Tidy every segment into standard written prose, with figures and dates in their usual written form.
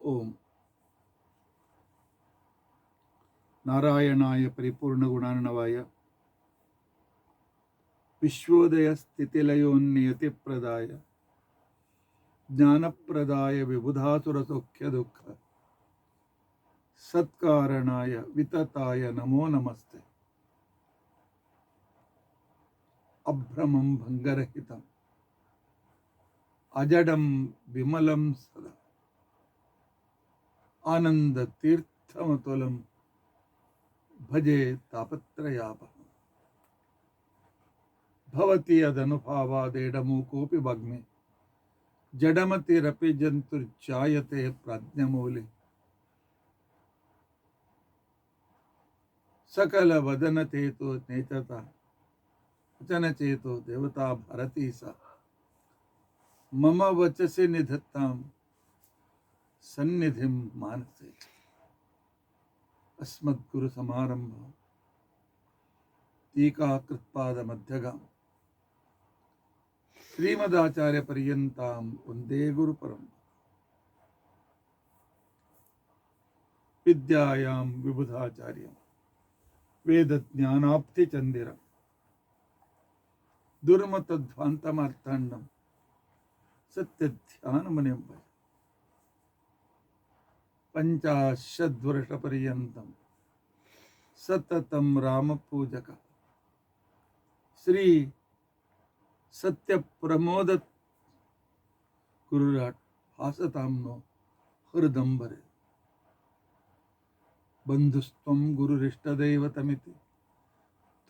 ಓಂ ನಾರಾಯಣಾಯ ಪರಿಪೂರ್ಣಗುಣಾರ್ಣವಾಯ ವಿಶ್ವೋದಯ ಸ್ಥಿತಿಲಯೋನ್ನಿಯತಿಪ್ರದಾಯ ಜ್ಞಾನಪ್ರದಾಯ ವಿಬುಧಾಸುರಸೌಖ್ಯ ದುಃಖ ಸತ್ಕಾರಣಾಯ ವಿತತಾಯ ನಮೋ ನಮಸ್ತೆ. ಅಭ್ರಮಂ ಭಂಗರಹಿತಂ ಅಜಡಂ ವಿಮಲಂ ಸದಾ ಆನಂದ ತೀರ್ಥಮತುಲಂ ಭಜೆ ತಾಪತ್ರಯಾಪಹಂ. ಭವತಿ ಅದನುಭಾವಾದೇಡಮೂಕೋಪಿ ಭಗ್ಮೆ ಜಡಮತಿರಪಿ ಜಂತುರ್ಜಾಯತೆ ಪ್ರಾಜ್ಞಮೂಲೆ. ಸಕಲ ವದನಚೇತೋ ನೇಚತ ವಚನಚೇತೋ ದೇವತಾ ಭಾರತೀ ಸ ಮಮ ವಚಸಿ ನಿಧತ್ತಾಂ ಸನ್ನಿಧಿಂ ಮಾನಸೆ. ಅಸ್ಮದ್ಗುರು ಸಮಾರಂಭ ಟೀಕಾಕೃತ್ಪಾದ ಮಧ್ಯಗಾಂ ಶ್ರೀಮದಾಚಾರ್ಯ ಪರ್ಯಂತಾಂ ವಂದೇ ಗುರು ಪರಂಪರಾಂ. ವಿದ್ಯಾಯಾಂ ವಿಬುಧಾಚಾರ್ಯಂ ವೇದಜ್ಞಾನಾಪ್ತಿ ಚಂದಿರಂ ದುರ್ಮತಧ್ವಾಂತಮಾರ್ಥಾಂಡಂ ಸತ್ಯಧ್ಯಾನಮನಿಂ ಭಜ. ಪಂಚಾಶದ್ವರ್ಷಪರ್ಯಂತಂ ಸತತಂ ರಾಮಪೂಜಕ ಶ್ರೀ ಸತ್ಯಪ್ರಮೋದ ಗುರುರಾಟ್ ಹಾಸತಾಂನೋ ಹೃದಂಬರೆ. ಬಂಧುಸ್ತ್ವಂ ಗುರುರಿಷ್ಟದೈವತಮಿತಿ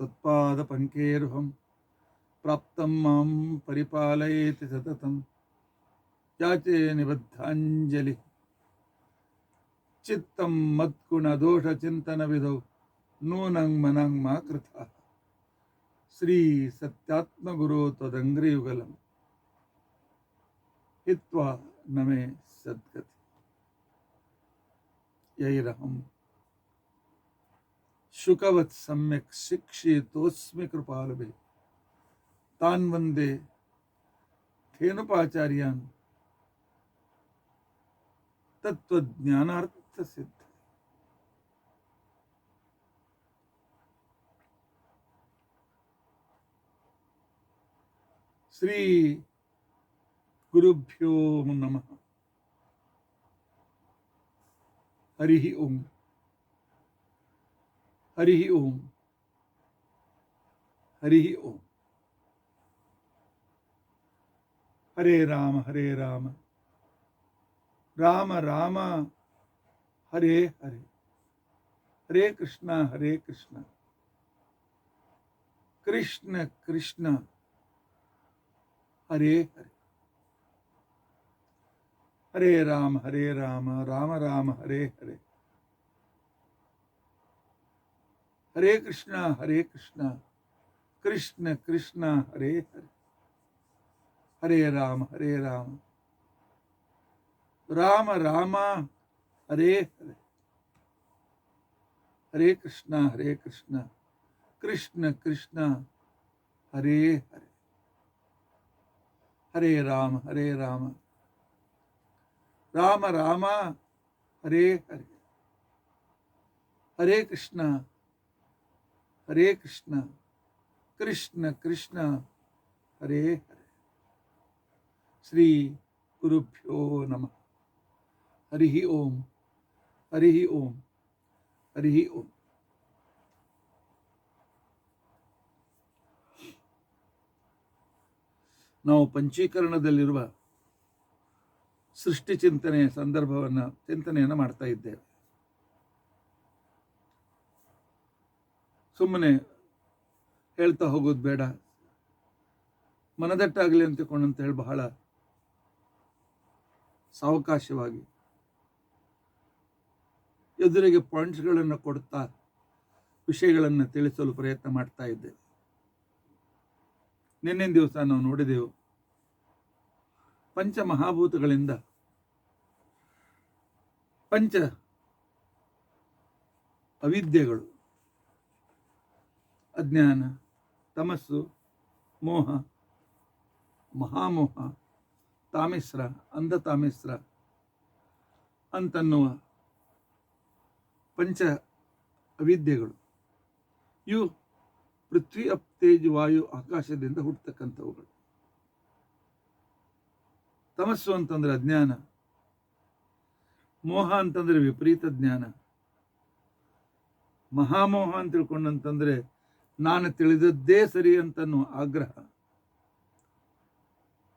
ತತ್ಪಾದ ಪಂಕೇರ್ಹಂ ಪ್ರಾಪ್ತಂ ಮಾಂ ಪರಿಪಾಲಯೇತಿ ಸತತಂ ಯಾಚೆ ನಿಬದ್ಧಾಂಜಲಿ. ಚಿತ್ತಂ ಮತ್ಗುಣದೋಷ ಚಿಂತನ ವಿಧೌ ನೂನಂ ಮನಂ ಮಾ ಕೃತಃ. ಶ್ರೀ ಸತ್ಯಾತ್ಮಗುರು ತ್ವದಂಗ್ರಿಯುಗಲಂ ಹಿತ್ವಾ ನಮೇ ಸದ್ಗತಿ. ಯೈರಹಂ ಶುಕವತ್ ಸಮ್ಯಕ್ ಶಿಕ್ಷಿತೋಸ್ಮಿ ಕೃಪಾಲಭೆ ತಾನ್ ವಂದೇ ಥೇನುಪಾಚಾರ್ಯಾನ್ ತತ್ವಜ್ಞಾನಾರ್ಥ ಸಿದ್ಧ. ಶ್ರೀ ಗುರುಭ್ಯೋ ನಮಃ. ಹರಿ ಓಂ ಹರಿ ಓಂ ಹರಿ ಓಂ. ಹರೇ ರಾಮ ರಾಮ ರಾಮ ಹರೇ ಹರೇ, ಹರೇ ಕೃಷ್ಣ ಕೃಷ್ಣ ಕೃಷ್ಣ ಹರೇ ಹರೇ. ಹರೇ ರಾಮ ರಾಮ ರಾಮ ಹರೇ ಹರೇ, ಹರೇ ಕೃಷ್ಣ ಕೃಷ್ಣ ಕೃಷ್ಣ ಹರೇ ಹರೇ. ಹರೇ ರಾಮ ರಾಮ ರಾಮ ಹರೇ ಹರೇ, ಹರೇ ಕೃಷ್ಣ ಕೃಷ್ಣ ಕೃಷ್ಣ ಹರೇ ಹರೇ. ಹರೇ ರಾಮ ರಾಮ ರಾಮ ಹರೇ ಹರೇ, ಹರೇ ಕೃಷ್ಣ ಕೃಷ್ಣ ಕೃಷ್ಣ ಹರೇ ಹರೇ. ಶ್ರೀ ಗುರುಭ್ಯೋ ನಮಃ. ಹರಿ ಓಂ ಹರಿ ಓಂ ಹರಿ ಓಂ. ನಾವು ಪಂಚೀಕರಣದಲ್ಲಿರುವ ಸೃಷ್ಟಿ ಚಿಂತನೆಯ ಚಿಂತನೆಯನ್ನು ಮಾಡ್ತಾ ಇದ್ದೇವೆ. ಸುಮ್ಮನೆ ಹೇಳ್ತಾ ಹೋಗೋದು ಬೇಡ, ಮನದಟ್ಟಾಗಲಿ ಅಂತಕೊಂಡಂತ ಹೇಳಿ ಬಹಳ ಸಾವಕಾಶವಾಗಿ ಎದುರಿಗೆ ಪಾಯಿಂಟ್ಸ್ಗಳನ್ನು ಕೊಡ್ತಾ ವಿಷಯಗಳನ್ನು ತಿಳಿಸಲು ಪ್ರಯತ್ನ ಮಾಡ್ತಾ ಇದ್ದೇವೆ. ನಿನ್ನಿನ ದಿವಸ ನಾವು ನೋಡಿದೆವು, ಪಂಚಮಹಾಭೂತಗಳಿಂದ ಪಂಚ ಅವಿದ್ಯೆಗಳು, ಅಜ್ಞಾನ, ತಮಸ್ಸು, ಮೋಹ, ಮಹಾಮೋಹ, ತಾಮಿಸ್ರ, ಅಂಧತಾಮಿಸ್ರ, ಅಂತನ್ನುವ ಪಂಚ ಅವಿದ್ಯೆಗಳು ಇವು ಪೃಥ್ವಿ ಅಪ್ ತೇಜ್ ವಾಯು ಆಕಾಶದಿಂದ ಹುಟ್ಟತಕ್ಕಂಥವುಗಳು. ತಮಸ್ಸು ಅಂತಂದ್ರೆ ಅಜ್ಞಾನ, ಮೋಹ ಅಂತಂದ್ರೆ ವಿಪರೀತ ಜ್ಞಾನ, ಮಹಾಮೋಹ ಅಂತ ತಿಳ್ಕೊಂಡಂತಂದ್ರೆ ನಾನು ತಿಳಿದದ್ದೇ ಸರಿ ಅಂತನ್ನೋ ಆಗ್ರಹ,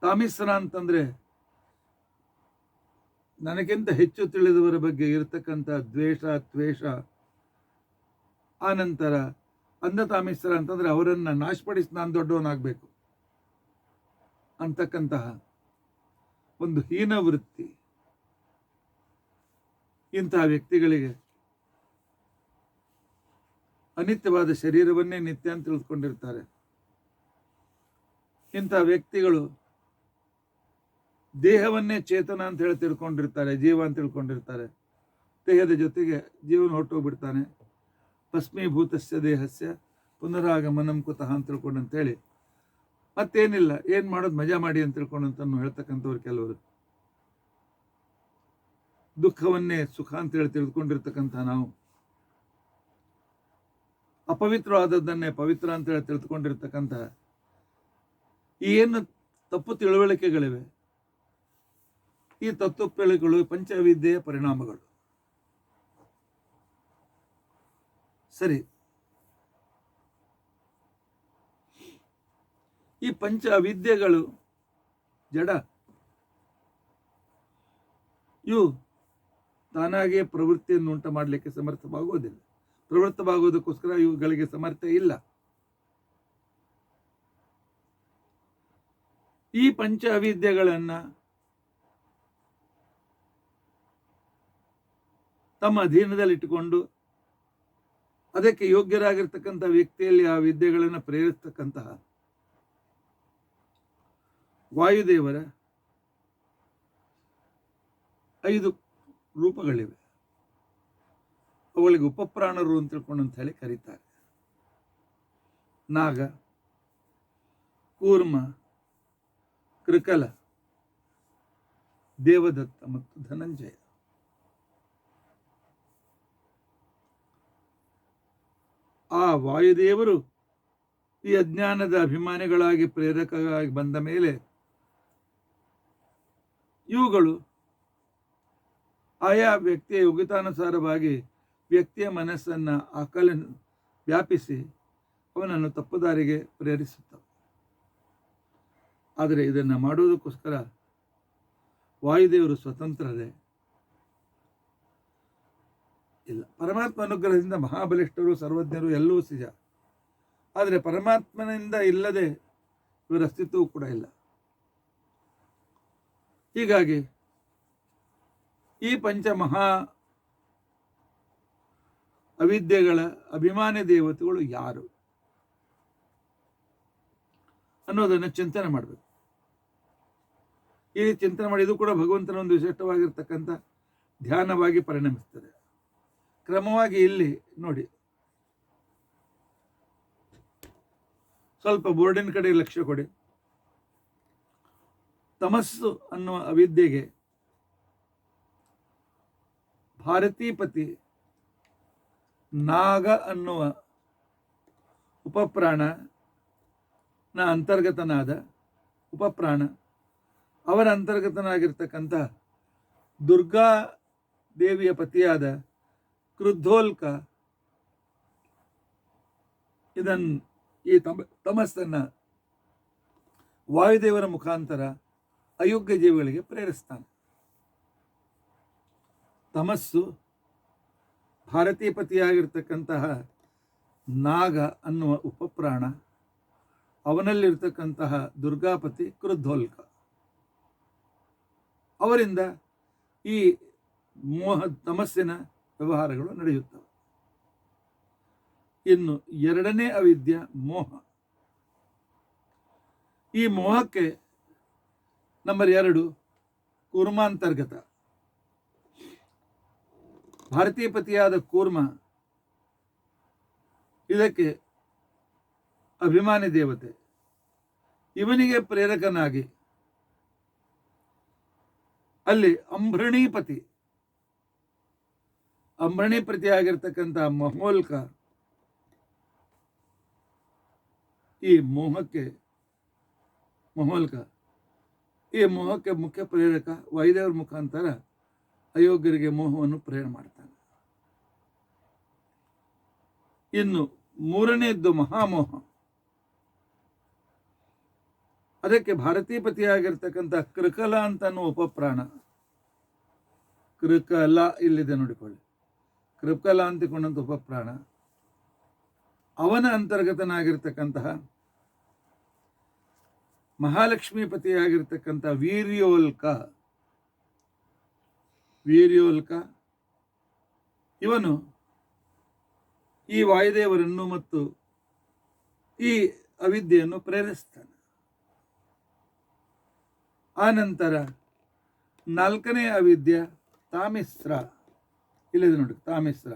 ತಾಮಿಸ್ರ ಅಂತಂದ್ರೆ ನನಗಿಂತ ಹೆಚ್ಚು ತಿಳಿದವರ ಬಗ್ಗೆ ಇರತಕ್ಕಂಥ ದ್ವೇಷ ತ್ವೇಷ, ಆನಂತರ ಅಂಧತಾಮಿಸ್ರ ಅಂತಂದ್ರೆ ಅವರನ್ನ ನಾಶಪಡಿಸಿ ನಾನು ದೊಡ್ಡವನಾಗಬೇಕು ಅಂತಕ್ಕಂತಹ ಒಂದು ಹೀನ ವೃತ್ತಿ. ಇಂತಹ ವ್ಯಕ್ತಿಗಳಿಗೆ ಅನಿತ್ಯವಾದ ಶರೀರವನ್ನೇ ನಿತ್ಯ ಅಂತ ತಿಳಿದುಕೊಂಡಿರ್ತಾರೆ. ಇಂತಹ ವ್ಯಕ್ತಿಗಳು ದೇಹವನ್ನೇ ಚೇತನ ಅಂತ ಹೇಳಿ ತಿಳ್ಕೊಂಡಿರ್ತಾರೆ, ಜೀವ ಅಂತ ತಿಳ್ಕೊಂಡಿರ್ತಾರೆ. ದೇಹದ ಜೊತೆಗೆ ಜೀವನ ಹೊರಟೋಗ್ಬಿಡ್ತಾನೆ. ಭಸ್ಮೀಭೂತಸ್ಯ ದೇಹಸ್ಯ ಪುನರಾಗಮನಂ ಕುತಃ ಅಂತ ತಿಳ್ಕೊಂಡಂತೇಳಿ ಮತ್ತೇನಿಲ್ಲ, ಏನು ಮಾಡೋದು ಮಜಾ ಮಾಡಿ ಅಂತ ತಿಳ್ಕೊಂಡಂತನ್ನು ಹೇಳ್ತಕ್ಕಂಥವ್ರು ಕೆಲವರು. ದುಃಖವನ್ನೇ ಸುಖ ಅಂತ ಹೇಳಿ ತಿಳಿದುಕೊಂಡಿರ್ತಕ್ಕಂಥ ನಾವು ಅಪವಿತ್ರವಾದದ್ದನ್ನೇ ಪವಿತ್ರ ಅಂತ ಹೇಳಿ ತಿಳಿದುಕೊಂಡಿರ್ತಕ್ಕಂಥ ಏನು ತಪ್ಪು ತಿಳುವಳಿಕೆಗಳಿವೆ, ಈ ತತ್ವಗಳು ಪಂಚವಿದ್ಯೆಯ ಪರಿಣಾಮಗಳು. ಸರಿ, ಈ ಪಂಚ ಅವಿದ್ಯೆಗಳು ಜಡ, ಇವು ತಾನಾಗಿಯೇ ಪ್ರವೃತ್ತಿಯನ್ನು ಉಂಟು ಮಾಡಲಿಕ್ಕೆ ಸಮರ್ಥವಾಗುವುದಿಲ್ಲ. ಪ್ರವೃತ್ತವಾಗುವುದಕ್ಕೋಸ್ಕರ ಇವುಗಳಿಗೆ ಸಮರ್ಥ ಇಲ್ಲ. ಈ ಪಂಚ ಅವಿದ್ಯೆಗಳನ್ನ ತಮ್ಮ ಅಧೀನದಲ್ಲಿಟ್ಟುಕೊಂಡು ಅದಕ್ಕೆ ಯೋಗ್ಯರಾಗಿರ್ತಕ್ಕಂಥ ವ್ಯಕ್ತಿಯಲ್ಲಿ ಆ ವಿದ್ಯೆಗಳನ್ನು ಪ್ರೇರಿಸ್ತಕ್ಕಂತಹ ವಾಯುದೇವರ 5 ರೂಪಗಳಿವೆ. ಅವುಗಳಿಗೆ ಉಪಪ್ರಾಣರು ಅಂತ ತಿಳ್ಕೊಂಡು ಅಂತ ಹೇಳಿ ಕರೀತಾರೆ. ನಾಗ, ಕೂರ್ಮ, ಕೃಕಲ, ದೇವದತ್ತ ಮತ್ತು ಧನಂಜಯ. ಆ ವಾಯುದೇವರು ಈ ಅಜ್ಞಾನದ ಅಭಿಮಾನಿಗಳಾಗಿ ಪ್ರೇರಕರಾಗಿ ಬಂದ ಮೇಲೆ ಇವುಗಳು ಆಯಾ ವ್ಯಕ್ತಿಯ ಯೋಗ್ಯತಾನುಸಾರವಾಗಿ ವ್ಯಕ್ತಿಯ ಮನಸ್ಸನ್ನು ಆಕಲನ ವ್ಯಾಪಿಸಿ ಅವನನ್ನು ತಪ್ಪುದಾರಿಗೆ ಪ್ರೇರಿಸುತ್ತವೆ. ಆದರೆ ಇದನ್ನು ಮಾಡುವುದಕ್ಕೋಸ್ಕರ ವಾಯುದೇವರು ಸ್ವತಂತ್ರರೇ ಇಲ್ಲ. ಪರಮಾತ್ಮ ಅನುಗ್ರಹದಿಂದ ಮಹಾಬಲಿಷ್ಠರು, ಸರ್ವಜ್ಞರು ಎಲ್ಲವೂ ಸಿಜ. ಆದರೆ ಪರಮಾತ್ಮನಿಂದ ಇಲ್ಲದೆ ಇವರ ಅಸ್ತಿತ್ವವೂ ಕೂಡ ಇಲ್ಲ. ಹೀಗಾಗಿ ಈ ಪಂಚಮಹಾ ಅವಿದ್ಯೆಗಳ ಅಭಿಮಾನಿ ದೇವತೆಗಳು ಯಾರು ಅನ್ನೋದನ್ನು ಚಿಂತನೆ ಮಾಡಬೇಕು. ಈ ಚಿಂತನೆ ಮಾಡಿದ್ದು ಕೂಡ ಭಗವಂತನ ಒಂದು ವಿಶಿಷ್ಟವಾಗಿರ್ತಕ್ಕಂಥ ಧ್ಯಾನವಾಗಿ ಪರಿಣಮಿಸ್ತದೆ. ಕ್ರಮವಾಗಿ ಇಲ್ಲಿ ನೋಡಿ, ಸ್ವಲ್ಪ ಬೋರ್ಡಿನ ಕಡೆ ಲಕ್ಷ್ಯ ಕೊಡಿ. ತಮಸ್ಸು ಅನ್ನುವ ಅವಿದ್ಯೆಗೆ ಭಾರತೀಪತಿ ನಾಗ ಅನ್ನುವ ಉಪಪ್ರಾಣ ಅಂತರ್ಗತನಾದ ಉಪಪ್ರಾಣ, ಅವರ ಅಂತರ್ಗತನಾಗಿರ್ತಕ್ಕಂಥ ದುರ್ಗಾ ದೇವಿಯ ಪತಿಯಾದ ಕ್ರುದ್ಧೋಲ್ಕ ಈ ತಮಸ್ಸನ್ನು ವಾಯುದೇವರ ಮುಖಾಂತರ ಅಯೋಗ್ಯ ಜೀವಿಗಳಿಗೆ ಪ್ರೇರಿಸ್ತಾನೆ. ತಮಸ್ಸು ಭಾರತೀಪತಿಯಾಗಿರ್ತಕ್ಕಂತಹ ನಾಗ ಅನ್ನುವ ಉಪಪ್ರಾಣ, ಅವನಲ್ಲಿರ್ತಕ್ಕಂತಹ ದುರ್ಗಾಪತಿ ಕ್ರುದ್ಧೋಲ್ಕ, ಅವರಿಂದ ಈ ತಮಸ್ಸಿನ ವ್ಯವಹಾರಗಳು ನಡೆಯುತ್ತವೆ. ಇನ್ನು ಎರಡನೇ ಅವಿದ್ಯೆ ಮೋಹ. ಈ ಮೋಹಕ್ಕೆ ನಂಬರ್ 2 ಕೂರ್ಮಾಂತರ್ಗತ. ಭಾರತೀಪತಿಯಾದ ಕೂರ್ಮ ಇದಕ್ಕೆ ಅಭಿಮಾನಿ ದೇವತೆ. ಇವನಿಗೆ ಪ್ರೇರಕನಾಗಿ ಅಲ್ಲಿ ಅಂಭೃಣೀಪತಿ ಅಂಬರಣಿ ಪ್ರತಿಯಾಗಿರ್ತಕ್ಕಂಥ ಮಹೋಲ್ಕ ಈ ಮೋಹಕ್ಕೆ ಮುಖ್ಯ ಪ್ರೇರಕ ವಾಯುದೇವರ ಮುಖಾಂತರ ಅಯೋಗ್ಯರಿಗೆ ಮೋಹವನ್ನು ಪ್ರೇರಣೆ ಮಾಡ್ತಾನೆ. ಇನ್ನು ಮೂರನೆಯದ್ದು ಮಹಾಮೋಹ. ಅದಕ್ಕೆ ಭಾರತೀಪತಿಯಾಗಿರ್ತಕ್ಕಂಥ ಕೃಕಲ ಅಂತನೂ ಉಪಪ್ರಾಣ. ಕೃಕಲ ಇಲ್ಲಿದೆ ನೋಡಿಕೊಳ್ಳಿ. ಕೃಕಲ ಅಂತಿಕೊಂಡಂತ ಉಪಪ್ರಾಣ ಅವನ ಅಂತರ್ಗತನಾಗಿರ್ತಕ್ಕಂತಹ ಮಹಾಲಕ್ಷ್ಮೀಪತಿಯಾಗಿರ್ತಕ್ಕಂಥ ವೀರ್ಯೋಲ್ಕ ಇವನು ಈ ವಾಯುದೇವರನ್ನು ಮತ್ತು ಈ ಅವಿದ್ಯೆಯನ್ನು ಪ್ರೇರಿಸ್ತಾನೆ. ಆನಂತರ ನಾಲ್ಕನೇ ಅವಿದ್ಯೆ ತಾಮಿಸ್ರ. ಇಲ್ಲಿದೆ ನೋಡಿ, ತಾಮಿಸ್ರ.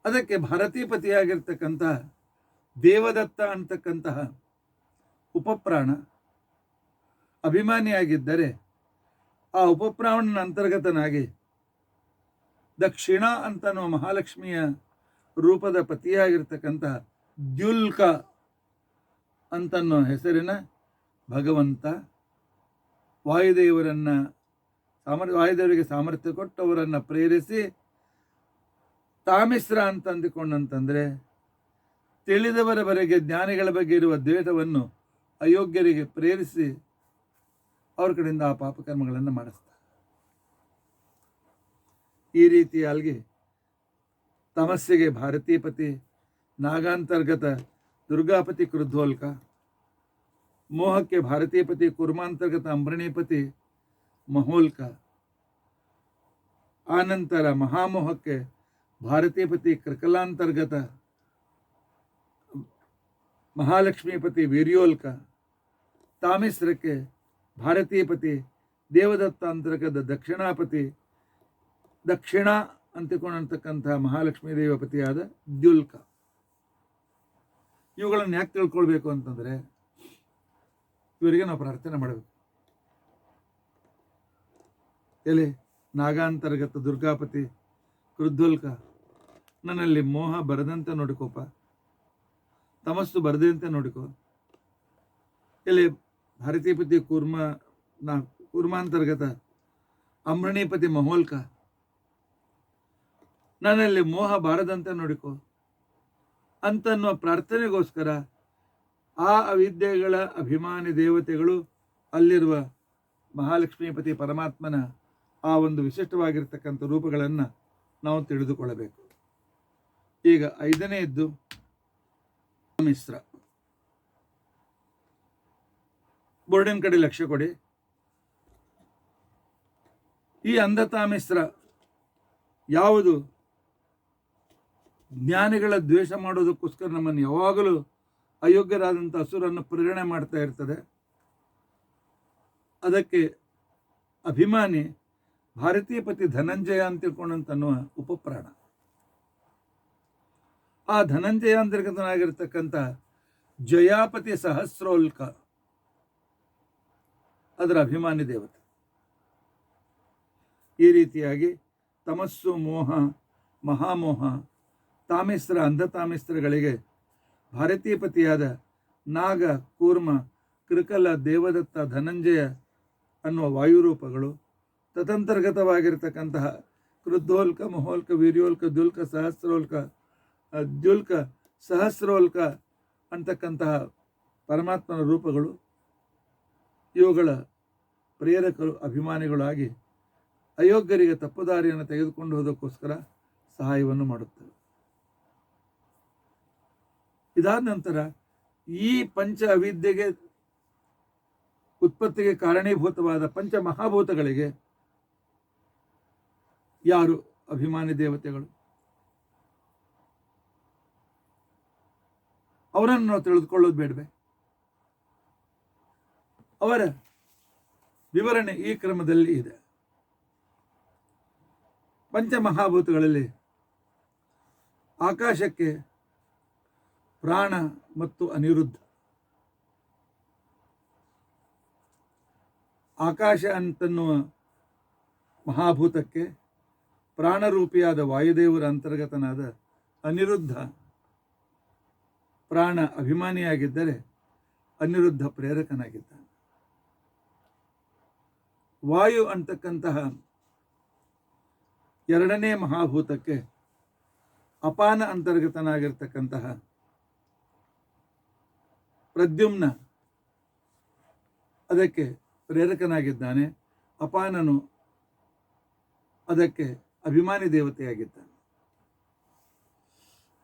ಅದಕ್ಕೆ ಭಾರತೀಪತಿಯಾಗಿರ್ತಕ್ಕಂತಹ ದೇವದತ್ತ ಅಂತಕ್ಕಂತಹ ಉಪಪ್ರಾಣ ಅಭಿಮಾನಿಯಾಗಿದ್ದರೆ ಆ ಉಪಪ್ರಾಣನ ಅಂತರ್ಗತನಾಗಿ ದಕ್ಷಿಣ ಅಂತನೋ ಮಹಾಲಕ್ಷ್ಮಿಯ ರೂಪದ ಪತಿಯಾಗಿರ್ತಕ್ಕಂತಹ ದ್ಯುಲ್ಕ ಅಂತನ್ನೋ ಹೆಸರಿನ ಭಗವಂತ ವಾಯುದೇವರಿಗೆ ಸಾಮರ್ಥ್ಯ ಕೊಟ್ಟು ಅವರನ್ನು ಪ್ರೇರಿಸಿ ತಾಮಿಸ್ರ ಅಂತ ಅಂದುಕೊಂಡಂತಂದರೆ ತಿಳಿದವರವರೆಗೆ ಜ್ಞಾನಿಗಳ ಬಗ್ಗೆ ಇರುವ ದ್ವೇಷವನ್ನು ಅಯೋಗ್ಯರಿಗೆ ಪ್ರೇರಿಸಿ ಅವ್ರ ಕಡೆಯಿಂದ ಆ ಪಾಪಕರ್ಮಗಳನ್ನು ಮಾಡಿಸ್ತಾರೆ. ಈ ರೀತಿಯಾಗಿ ತಮಸ್ಸಿಗೆ ಭಾರತೀಪತಿ, ನಾಗಾಂತರ್ಗತ ದುರ್ಗಾಪತಿ ಕ್ರುದ್ಧೋಲ್ಕ, ಮೋಹಕ್ಕೆ ಭಾರತೀಪತಿ, ಕುರ್ಮಾಂತರ್ಗತ ಅಂಬರಣೀಪತಿ ಮಹೋಲ್ಕ, ಆನಂತರ ಮಹಾಮೋಹಕ್ಕೆ ಭಾರತೀಪತಿ ಕೃಕಲಾಂತರ್ಗತ ಮಹಾಲಕ್ಷ್ಮೀಪತಿ ವೀರ್ಯೋಲ್ಕ, ತಾಮಿಸ್ರಕ್ಕೆ ಭಾರತೀಪತಿ ದೇವದತ್ತಾಂತರ್ಗತ ದಕ್ಷಿಣಾಪತಿ ದಕ್ಷಿಣ ಅಂತಿಕೊಂಡಂತಕ್ಕಂಥ ಮಹಾಲಕ್ಷ್ಮೀ ದೇವಪತಿಯಾದ ದ್ಯುಲ್ಕ. ಇವುಗಳನ್ನು ಯಾಕೆ ತಿಳ್ಕೊಳ್ಬೇಕು ಅಂತಂದರೆ ಇವರಿಗೆ ನಾವು ಪ್ರಾರ್ಥನೆ ಮಾಡಬೇಕು. ಎಲೆ ನಾಗಾಂತರ್ಗತ ದುರ್ಗಾಪತಿ ಕ್ರುದ್ಧೋಲ್ಕ, ನನ್ನಲ್ಲಿ ಮೋಹ ಬರದಂತೆ ನೋಡಿಕೋಪ, ತಮಸ್ಸು ಬರದಂತೆ ನೋಡಿಕೋ. ಎಲೆ ಭಾರತೀಪತಿ ಕೂರ್ಮಾಂತರ್ಗತ ಅಂಬರಣೀಪತಿ ಮಹೋಲ್ಕ, ನನ್ನಲ್ಲಿ ಮೋಹ ಬಾರದಂತೆ ನೋಡಿಕೋ ಅಂತನ್ನುವ ಪ್ರಾರ್ಥನೆಗೋಸ್ಕರ ಆ ಅವಿದ್ಯೆಗಳ ಅಭಿಮಾನಿ ದೇವತೆಗಳು ಅಲ್ಲಿರುವ ಮಹಾಲಕ್ಷ್ಮೀಪತಿ ಪರಮಾತ್ಮನ ಆ ಒಂದು ವಿಶಿಷ್ಟವಾಗಿರ್ತಕ್ಕಂಥ ರೂಪಗಳನ್ನು ನಾವು ತಿಳಿದುಕೊಳ್ಳಬೇಕು. ಈಗ ಐದನೆಯದ್ದು ಮಿಶ್ರ. ಬೋರ್ಡಿನ ಕಡೆ ಲಕ್ಷ್ಯ ಕೊಡಿ. ಈ ಅಂಧತಾಮಿಶ್ರ ಯಾವುದು ಜ್ಞಾನಿಗಳ ದ್ವೇಷ ಮಾಡೋದಕ್ಕೋಸ್ಕರ ನಮ್ಮನ್ನು ಯಾವಾಗಲೂ ಅಯೋಗ್ಯರಾದಂಥ ಹಸುರನ್ನು ಪ್ರೇರಣೆ ಮಾಡ್ತಾ ಇರ್ತದೆ. ಅದಕ್ಕೆ ಅಭಿಮಾನಿ ಭಾರತೀಪತಿ ಧನಂಜಯ ಅಂತ ತಿಳ್ಕೊಂಡಂತನ್ನುವ ಉಪಪ್ರಾಣ. ಆ ಧನಂಜಯ ಅಂತರ್ಗತನಾಗಿರ್ತಕ್ಕಂಥ ಜಯಾಪತಿ ಸಹಸ್ರೋಲ್ಕ ಅದರ ಅಭಿಮಾನಿ ದೇವತೆ. ಈ ರೀತಿಯಾಗಿ ತಮಸ್ಸು, ಮೋಹ, ಮಹಾಮೋಹ, ತಾಮಿಸ್ರ, ಅಂಧತಾಮಿಸ್ರಗಳಿಗೆ ಭಾರತೀಪತಿಯಾದ ನಾಗ, ಕೂರ್ಮ, ಕೃಕಲ, ದೇವದತ್ತ, ಧನಂಜಯ ಅನ್ನುವ ವಾಯುರೂಪಗಳು, ತದಂತರ್ಗತವಾಗಿರ್ತಕ್ಕಂತಹ ಕ್ರುದ್ಧೋಲ್ಕ, ಮಹೋಲ್ಕ, ವೀರ್ಯೋಲ್ಕ, ದ್ಯುಲ್ಕ, ಸಹಸ್ರೋಲ್ಕ ಅಂತಕ್ಕಂತಹ ಪರಮಾತ್ಮನ ರೂಪಗಳು, ಇವುಗಳ ಪ್ರೇರಕರು, ಅಭಿಮಾನಿಗಳಾಗಿ ಅಯೋಗ್ಯರಿಗೆ ತಪ್ಪುದಾರಿಯನ್ನು ತೆಗೆದುಕೊಂಡು ಹೋದಕ್ಕೋಸ್ಕರ ಸಹಾಯವನ್ನು ಮಾಡುತ್ತವೆ. ಇದಾದ ನಂತರ ಈ ಪಂಚ ಅವಿದ್ಯೆಗೆ ಉತ್ಪತ್ತಿಗೆ ಕಾರಣೀಭೂತವಾದ ಪಂಚ ಮಹಾಭೂತಗಳಿಗೆ ಯಾರು ಅಭಿಮಾನಿ ದೇವತೆಗಳು, ಅವರನ್ನು ನಾವು ತಿಳಿದುಕೊಳ್ಳೋದು ಬೇಡವೆ? ಅವರ ವಿವರಣೆ ಈ ಕ್ರಮದಲ್ಲಿ ಇದೆ. ಪಂಚಮಹಾಭೂತಗಳಲ್ಲಿ ಆಕಾಶಕ್ಕೆ ಪ್ರಾಣ ಮತ್ತು ಅನಿರುದ್ಧ. ಆಕಾಶ ಅಂತನ್ನುವ ಮಹಾಭೂತಕ್ಕೆ ಪ್ರಾಣರೂಪಿಯಾದ ವಾಯುದೇವರ ಅಂತರ್ಗತನಾದ ಅನಿರುದ್ಧ ಪ್ರಾಣ ಅಭಿಮಾನಿಯಾಗಿದ್ದರೆ ಅನಿರುದ್ಧ ಪ್ರೇರಕನಾಗಿದ್ದಾನೆ. ವಾಯು ಅಂತಕ್ಕಂತಹ ಎರಡನೇ ಮಹಾಭೂತಕ್ಕೆ ಅಪಾನ ಅಂತರ್ಗತನಾಗಿರ್ತಕ್ಕಂತಹ ಪ್ರದ್ಯುಮ್ನ ಅದಕ್ಕೆ ಪ್ರೇರಕನಾಗಿದ್ದಾನೆ. ಅಪಾನನು ಅದಕ್ಕೆ ಅಭಿಮಾನಿ ದೇವತೆಯಾಗಿದ್ದಾನೆ.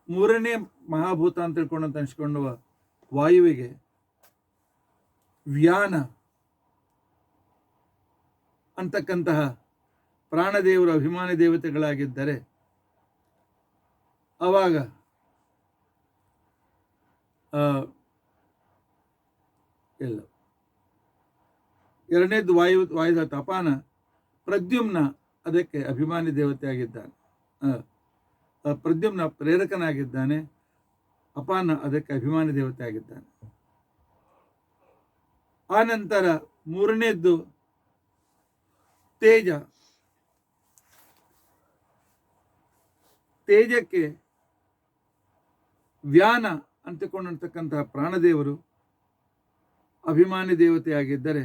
ಮೂರನೇ ಮಹಾಭೂತ ಅಂತ ತಿಳ್ಕೊಂಡು ಅನಿಸ್ಕೊಳ್ಳುವ ವಾಯುವಿಗೆ ವ್ಯಾನ ಅಂತಕ್ಕಂತಹ ಪ್ರಾಣದೇವರು ಅಭಿಮಾನಿ ದೇವತೆಗಳಾಗಿದ್ದರೆ ಆವಾಗ ಇಲ್ಲ ಎರಡನೇದು ವಾಯುಧಾತ ಅಪಾನ, ಪ್ರದ್ಯುಮ್ನ ಅದಕ್ಕೆ ಅಭಿಮಾನಿ ದೇವತೆಯಾಗಿದ್ದಾನೆ. ಪ್ರದ್ಯುಮ್ನ ಪ್ರೇರಕನಾಗಿದ್ದಾನೆ, ಅಪಾನ ಅದಕ್ಕೆ ಅಭಿಮಾನಿ ದೇವತೆ ಆಗಿದ್ದಾನೆ. ಆ ನಂತರ ಮೂರನೇದ್ದು ತೇಜ. ತೇಜಕ್ಕೆ ವ್ಯಾನ ಅಂತಿಕೊಂಡಿರ್ತಕ್ಕಂತಹ ಪ್ರಾಣದೇವರು ಅಭಿಮಾನಿ ದೇವತೆಯಾಗಿದ್ದರೆ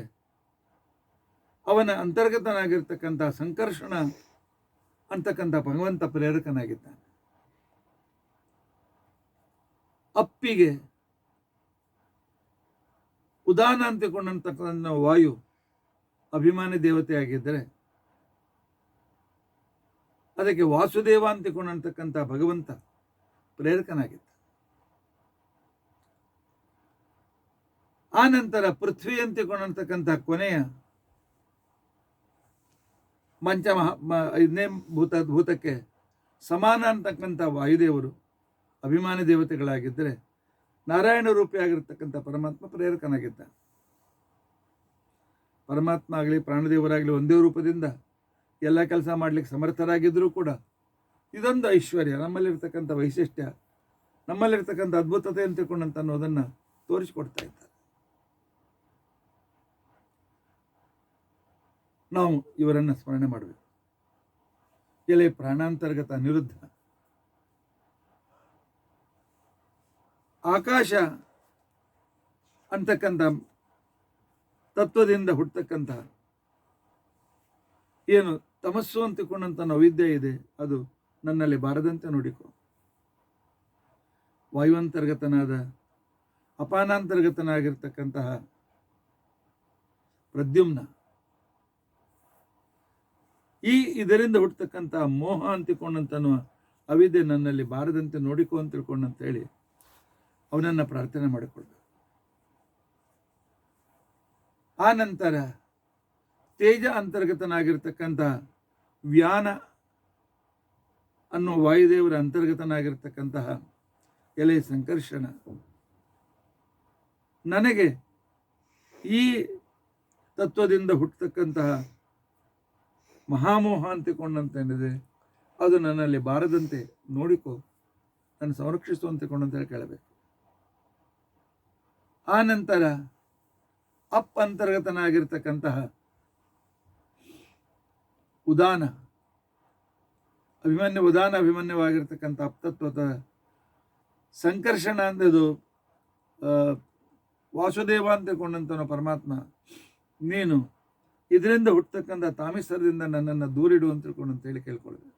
ಅವನ ಅಂತರ್ಗತನಾಗಿರ್ತಕ್ಕಂಥ ಸಂಕರ್ಷಣ ಅಂತಕ್ಕಂಥ ಭಗವಂತ ಪ್ರೇರಕನಾಗಿದ್ದಾನೆ. ಅಪ್ಪಿಗೆ ಉದಾನ ಅಂತಿಕೊಂಡಂತಕ್ಕಂಥ ವಾಯು ಅಭಿಮಾನಿ ದೇವತೆಯಾಗಿದ್ದರೆ ಅದಕ್ಕೆ ವಾಸುದೇವ ಅಂತಿಕೊಂಡಂತಕ್ಕಂಥ ಭಗವಂತ ಪ್ರೇರಕನಾಗಿದ್ದ. ಆ ನಂತರ ಪೃಥ್ವಿ ಅಂತಿಕೊಂಡಂತಕ್ಕಂಥ ಕೊನೆಯ ಐದನೇ ಭೂತಕ್ಕೆ ಸಮಾನ ಅಂತಕ್ಕಂಥ ವಾಯುದೇವರು ಅಭಿಮಾನಿ ದೇವತೆಗಳಾಗಿದ್ದರೆ ನಾರಾಯಣ ರೂಪಿಯಾಗಿರ್ತಕ್ಕಂಥ ಪರಮಾತ್ಮ ಪ್ರೇರಕನಾಗಿದ್ದಾನೆ. ಪರಮಾತ್ಮ ಆಗಲಿ ಪ್ರಾಣದೇವರಾಗಲಿ ಒಂದೇ ರೂಪದಿಂದ ಎಲ್ಲ ಕೆಲಸ ಮಾಡಲಿಕ್ಕೆ ಸಮರ್ಥರಾಗಿದ್ದರೂ ಕೂಡ ಇದೊಂದು ಐಶ್ವರ್ಯ, ನಮ್ಮಲ್ಲಿರ್ತಕ್ಕಂಥ ವೈಶಿಷ್ಟ್ಯ, ನಮ್ಮಲ್ಲಿರ್ತಕ್ಕಂಥ ಅದ್ಭುತತೆ ಅಂತ ತಿಳ್ಕೊಂಡಂತ ಅನ್ನೋದನ್ನು ತೋರಿಸಿಕೊಡ್ತಾ ಇದ್ದಾರೆ. ನಾವು ಇವರನ್ನು ಸ್ಮರಣೆ ಮಾಡಬೇಕು. ಎಲೆ ಪ್ರಾಣಾಂತರ್ಗತ ಅನಿರುದ್ಧ, ಆಕಾಶ ಅಂತಕ್ಕಂಥ ತತ್ವದಿಂದ ಹುಟ್ಟತಕ್ಕಂಥ ಏನು ತಮಸ್ಸು ಅಂತಿಕೊಂಡಂಥ ಅವಿದ್ಯೆ ಇದೆ, ಅದು ನನ್ನಲ್ಲಿ ಬಾರದಂತೆ ನೋಡಿಕೊ. ವಾಯುವಂತರ್ಗತನಾದ ಅಪಾನಾಂತರ್ಗತನಾಗಿರ್ತಕ್ಕಂತಹ ಪ್ರದ್ಯುಮ್ನ, ಇದರಿಂದ ಹುಟ್ಟತಕ್ಕಂಥ ಮೋಹ ಅಂತಿಕೊಂಡಂತನೋ ಅವಿದ್ಯೆ ನನ್ನಲ್ಲಿ ಬಾರದಂತೆ ನೋಡಿಕೊ ಅಂತ ತಿಳ್ಕೊಂಡಂತೇಳಿ ಅವನನ್ನು ಪ್ರಾರ್ಥನೆ ಮಾಡಿಕೊಳ್ಬೇಕು. ಆ ನಂತರ ತೇಜ ಅಂತರ್ಗತನಾಗಿರ್ತಕ್ಕಂಥ ವ್ಯಾನ ಅನ್ನೋ ವಾಯುದೇವರ ಅಂತರ್ಗತನಾಗಿರ್ತಕ್ಕಂತಹ ಎಲೆ ಸಂಕರ್ಷಣ, ನನಗೆ ಈ ತತ್ವದಿಂದ ಹುಟ್ಟತಕ್ಕಂತಹ ಮಹಾಮೋಹ ಅಂತಿಕೊಂಡಂತೇನಿದೆ ಅದು ನನ್ನಲ್ಲಿ ಬಾರದಂತೆ ನೋಡಿಕೊ, ನನ್ನ ಸಂರಕ್ಷಿಸು ಅಂತಿಕೊಂಡಂತ ಕೇಳಬೇಕು. ಆ ನಂತರ ಅಪ್ ಅಂತರ್ಗತನಾಗಿರ್ತಕ್ಕಂತಹ ಉದಾನ ಅಭಿಮನ್ಯವಾಗಿರ್ತಕ್ಕಂಥ ಅಪ್ತತ್ವದ ಸಂಕರ್ಷಣ ಅಂದದು ವಾಸುದೇವ ಅಂತಿಕೊಂಡಂತನೋ ಪರಮಾತ್ಮ, ನೀನು ಇದರಿಂದ ಹುಟ್ಟತಕ್ಕಂಥ ತಾಮಿಸರದಿಂದ ನನ್ನನ್ನು ದೂರಿಡು ಅಂತ ತಿಳ್ಕೊಂಡು ಅಂತೇಳಿ ಕೇಳ್ಕೊಳ್ಬೇಕು.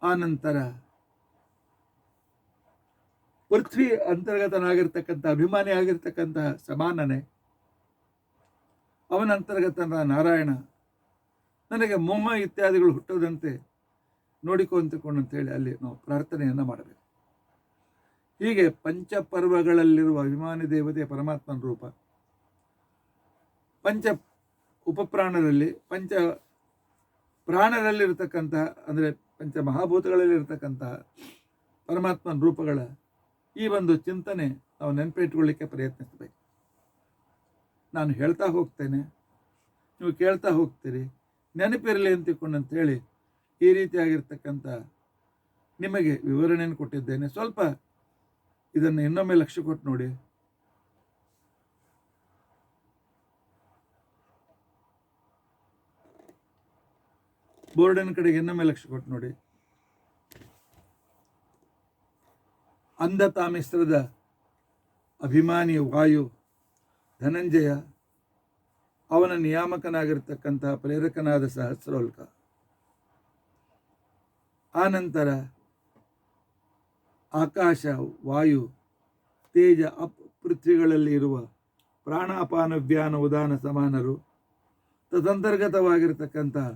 ಆ ನಂತರ ಪೃಥ್ವಿ ಅಂತರ್ಗತನಾಗಿರ್ತಕ್ಕಂಥ ಅಭಿಮಾನಿ ಆಗಿರ್ತಕ್ಕಂತಹ ಸಮಾನನೆ, ಅವನ ಅಂತರ್ಗತನ ನಾರಾಯಣ, ನನಗೆ ಮೋಹ ಇತ್ಯಾದಿಗಳು ಹುಟ್ಟದಂತೆ ನೋಡಿಕೊ ಅಂತೇಳಿ ಅಲ್ಲಿ ನಾವು ಪ್ರಾರ್ಥನೆಯನ್ನು ಮಾಡಬೇಕು. ಹೀಗೆ ಪಂಚಪರ್ವಗಳಲ್ಲಿರುವ ಅಭಿಮಾನಿ ದೇವತೆ ಪರಮಾತ್ಮನ ರೂಪ, ಪಂಚ ಉಪಪ್ರಾಣರಲ್ಲಿ ಪಂಚ ಪ್ರಾಣರಲ್ಲಿರ್ತಕ್ಕಂತಹ ಅಂದರೆ ಪಂಚ ಮಹಾಭೂತಗಳಲ್ಲಿರ್ತಕ್ಕಂತಹ ಪರಮಾತ್ಮನ ರೂಪಗಳ ಈ ಒಂದು ಚಿಂತನೆ ನಾವು ನೆನಪಿಟ್ಕೊಳ್ಳಿಕ್ಕೆ ಪ್ರಯತ್ನಿಸಬೇಕು. ನಾನು ಹೇಳ್ತಾ ಹೋಗ್ತೇನೆ, ನೀವು ಕೇಳ್ತಾ ಹೋಗ್ತೀರಿ, ನೆನಪಿರಲಿ ಅಂತೇಳಿ ಈ ರೀತಿಯಾಗಿರ್ತಕ್ಕಂಥ ನಿಮಗೆ ವಿವರಣೆಯನ್ನು ಕೊಟ್ಟಿದ್ದೇನೆ. ಸ್ವಲ್ಪ ಇದನ್ನು ಇನ್ನೊಮ್ಮೆ ಲಕ್ಷ್ಯ ಕೊಟ್ಟು ನೋಡಿ. ಬೋರ್ಡಿನ ಕಡೆಗೆ ಇನ್ನೊಮ್ಮೆ ಲಕ್ಷ್ಯ ಕೊಟ್ಟು ನೋಡಿ. ಅಂಧತಾಮಿಸ್ರದ ಅಭಿಮಾನಿ ವಾಯು ಧನಂಜಯ, ಅವನ ನಿಯಾಮಕನಾಗಿರ್ತಕ್ಕಂತಹ ಪ್ರೇರಕನಾದ ಸಹಸ್ರೋಲ್ಕ, ಆನಂತರ ಆಕಾಶ, ವಾಯು, ತೇಜ, ಪೃಥ್ವಿಗಳಲ್ಲಿ ಇರುವ ಪ್ರಾಣಾಪಾನ ವ್ಯಾನ ಉದಾನ ಸಮಾನರು, ತದಂತರ್ಗತವಾಗಿರತಕ್ಕಂತಹ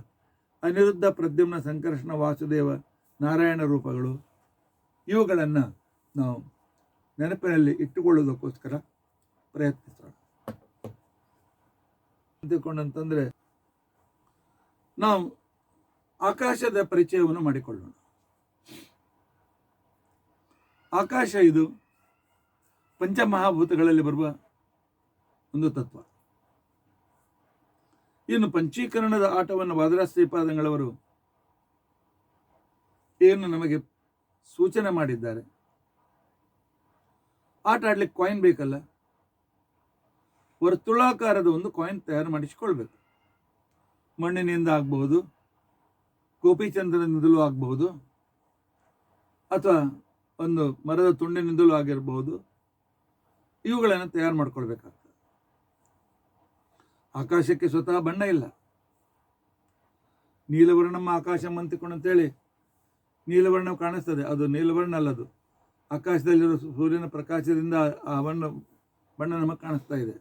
ಅನಿರುದ್ಧ ಪ್ರದ್ಯುಮ್ನ ಸಂಕರ್ಷಣ ವಾಸುದೇವ ನಾರಾಯಣ ರೂಪಗಳು, ಇವುಗಳನ್ನು ನಾವು ನೆನಪಿನಲ್ಲಿ ಇಟ್ಟುಕೊಳ್ಳೋದಕ್ಕೋಸ್ಕರ ಪ್ರಯತ್ನಿಸೋಣ. ಅಂತಂದರೆ ನಾವು ಆಕಾಶದ ಪರಿಚಯವನ್ನು ಮಾಡಿಕೊಳ್ಳೋಣ. ಆಕಾಶ ಇದು ಪಂಚಮಹಾಭೂತಗಳಲ್ಲಿ ಬರುವ ಒಂದು ತತ್ವ. ಇನ್ನು ಪಂಚೀಕರಣದ ಆಟವನ್ನು ವಾದರಾಜ ಶ್ರೀಪಾದಂಗಳವರು ಏನು ನಮಗೆ ಸೂಚನೆ ಮಾಡಿದ್ದಾರೆ. ಆಟ ಆಡ್ಲಿಕ್ಕೆ ಕಾಯಿನ್ ಬೇಕಲ್ಲ, ವರ್ತುಳಾಕಾರದ ಒಂದು ಕಾಯಿನ್ ತಯಾರು ಮಾಡಿಸಿಕೊಳ್ಬೇಕು. ಮಣ್ಣಿನಿಂದ ಆಗಬಹುದು, ಗೋಪಿಚಂದ್ರನಿಂದಲೂ ಆಗಬಹುದು, ಅಥವಾ ಒಂದು ಮರದ ತುಂಡಿನಿಂದಲೂ ಆಗಿರಬಹುದು. ಇವುಗಳನ್ನು ತಯಾರು ಮಾಡ್ಕೊಳ್ಬೇಕಾಗ್ತದೆ. ಆಕಾಶಕ್ಕೆ ಸ್ವತಃ ಬಣ್ಣ ಇಲ್ಲ. ನೀಲವರ್ಣಮ್ಮ ಆಕಾಶ ಅಂತೇಳಿ ನೀಲವರ್ಣ ಕಾಣಿಸ್ತದೆ, ಅದು ನೀಲವರ್ಣ ಅಲ್ಲದು. ಆಕಾಶದಲ್ಲಿರೋ ಸೂರ್ಯನ ಪ್ರಕಾಶದಿಂದ ಆ ಬಣ್ಣ ನಮಗೆ ಕಾಣಿಸ್ತಾ ಇದೆ.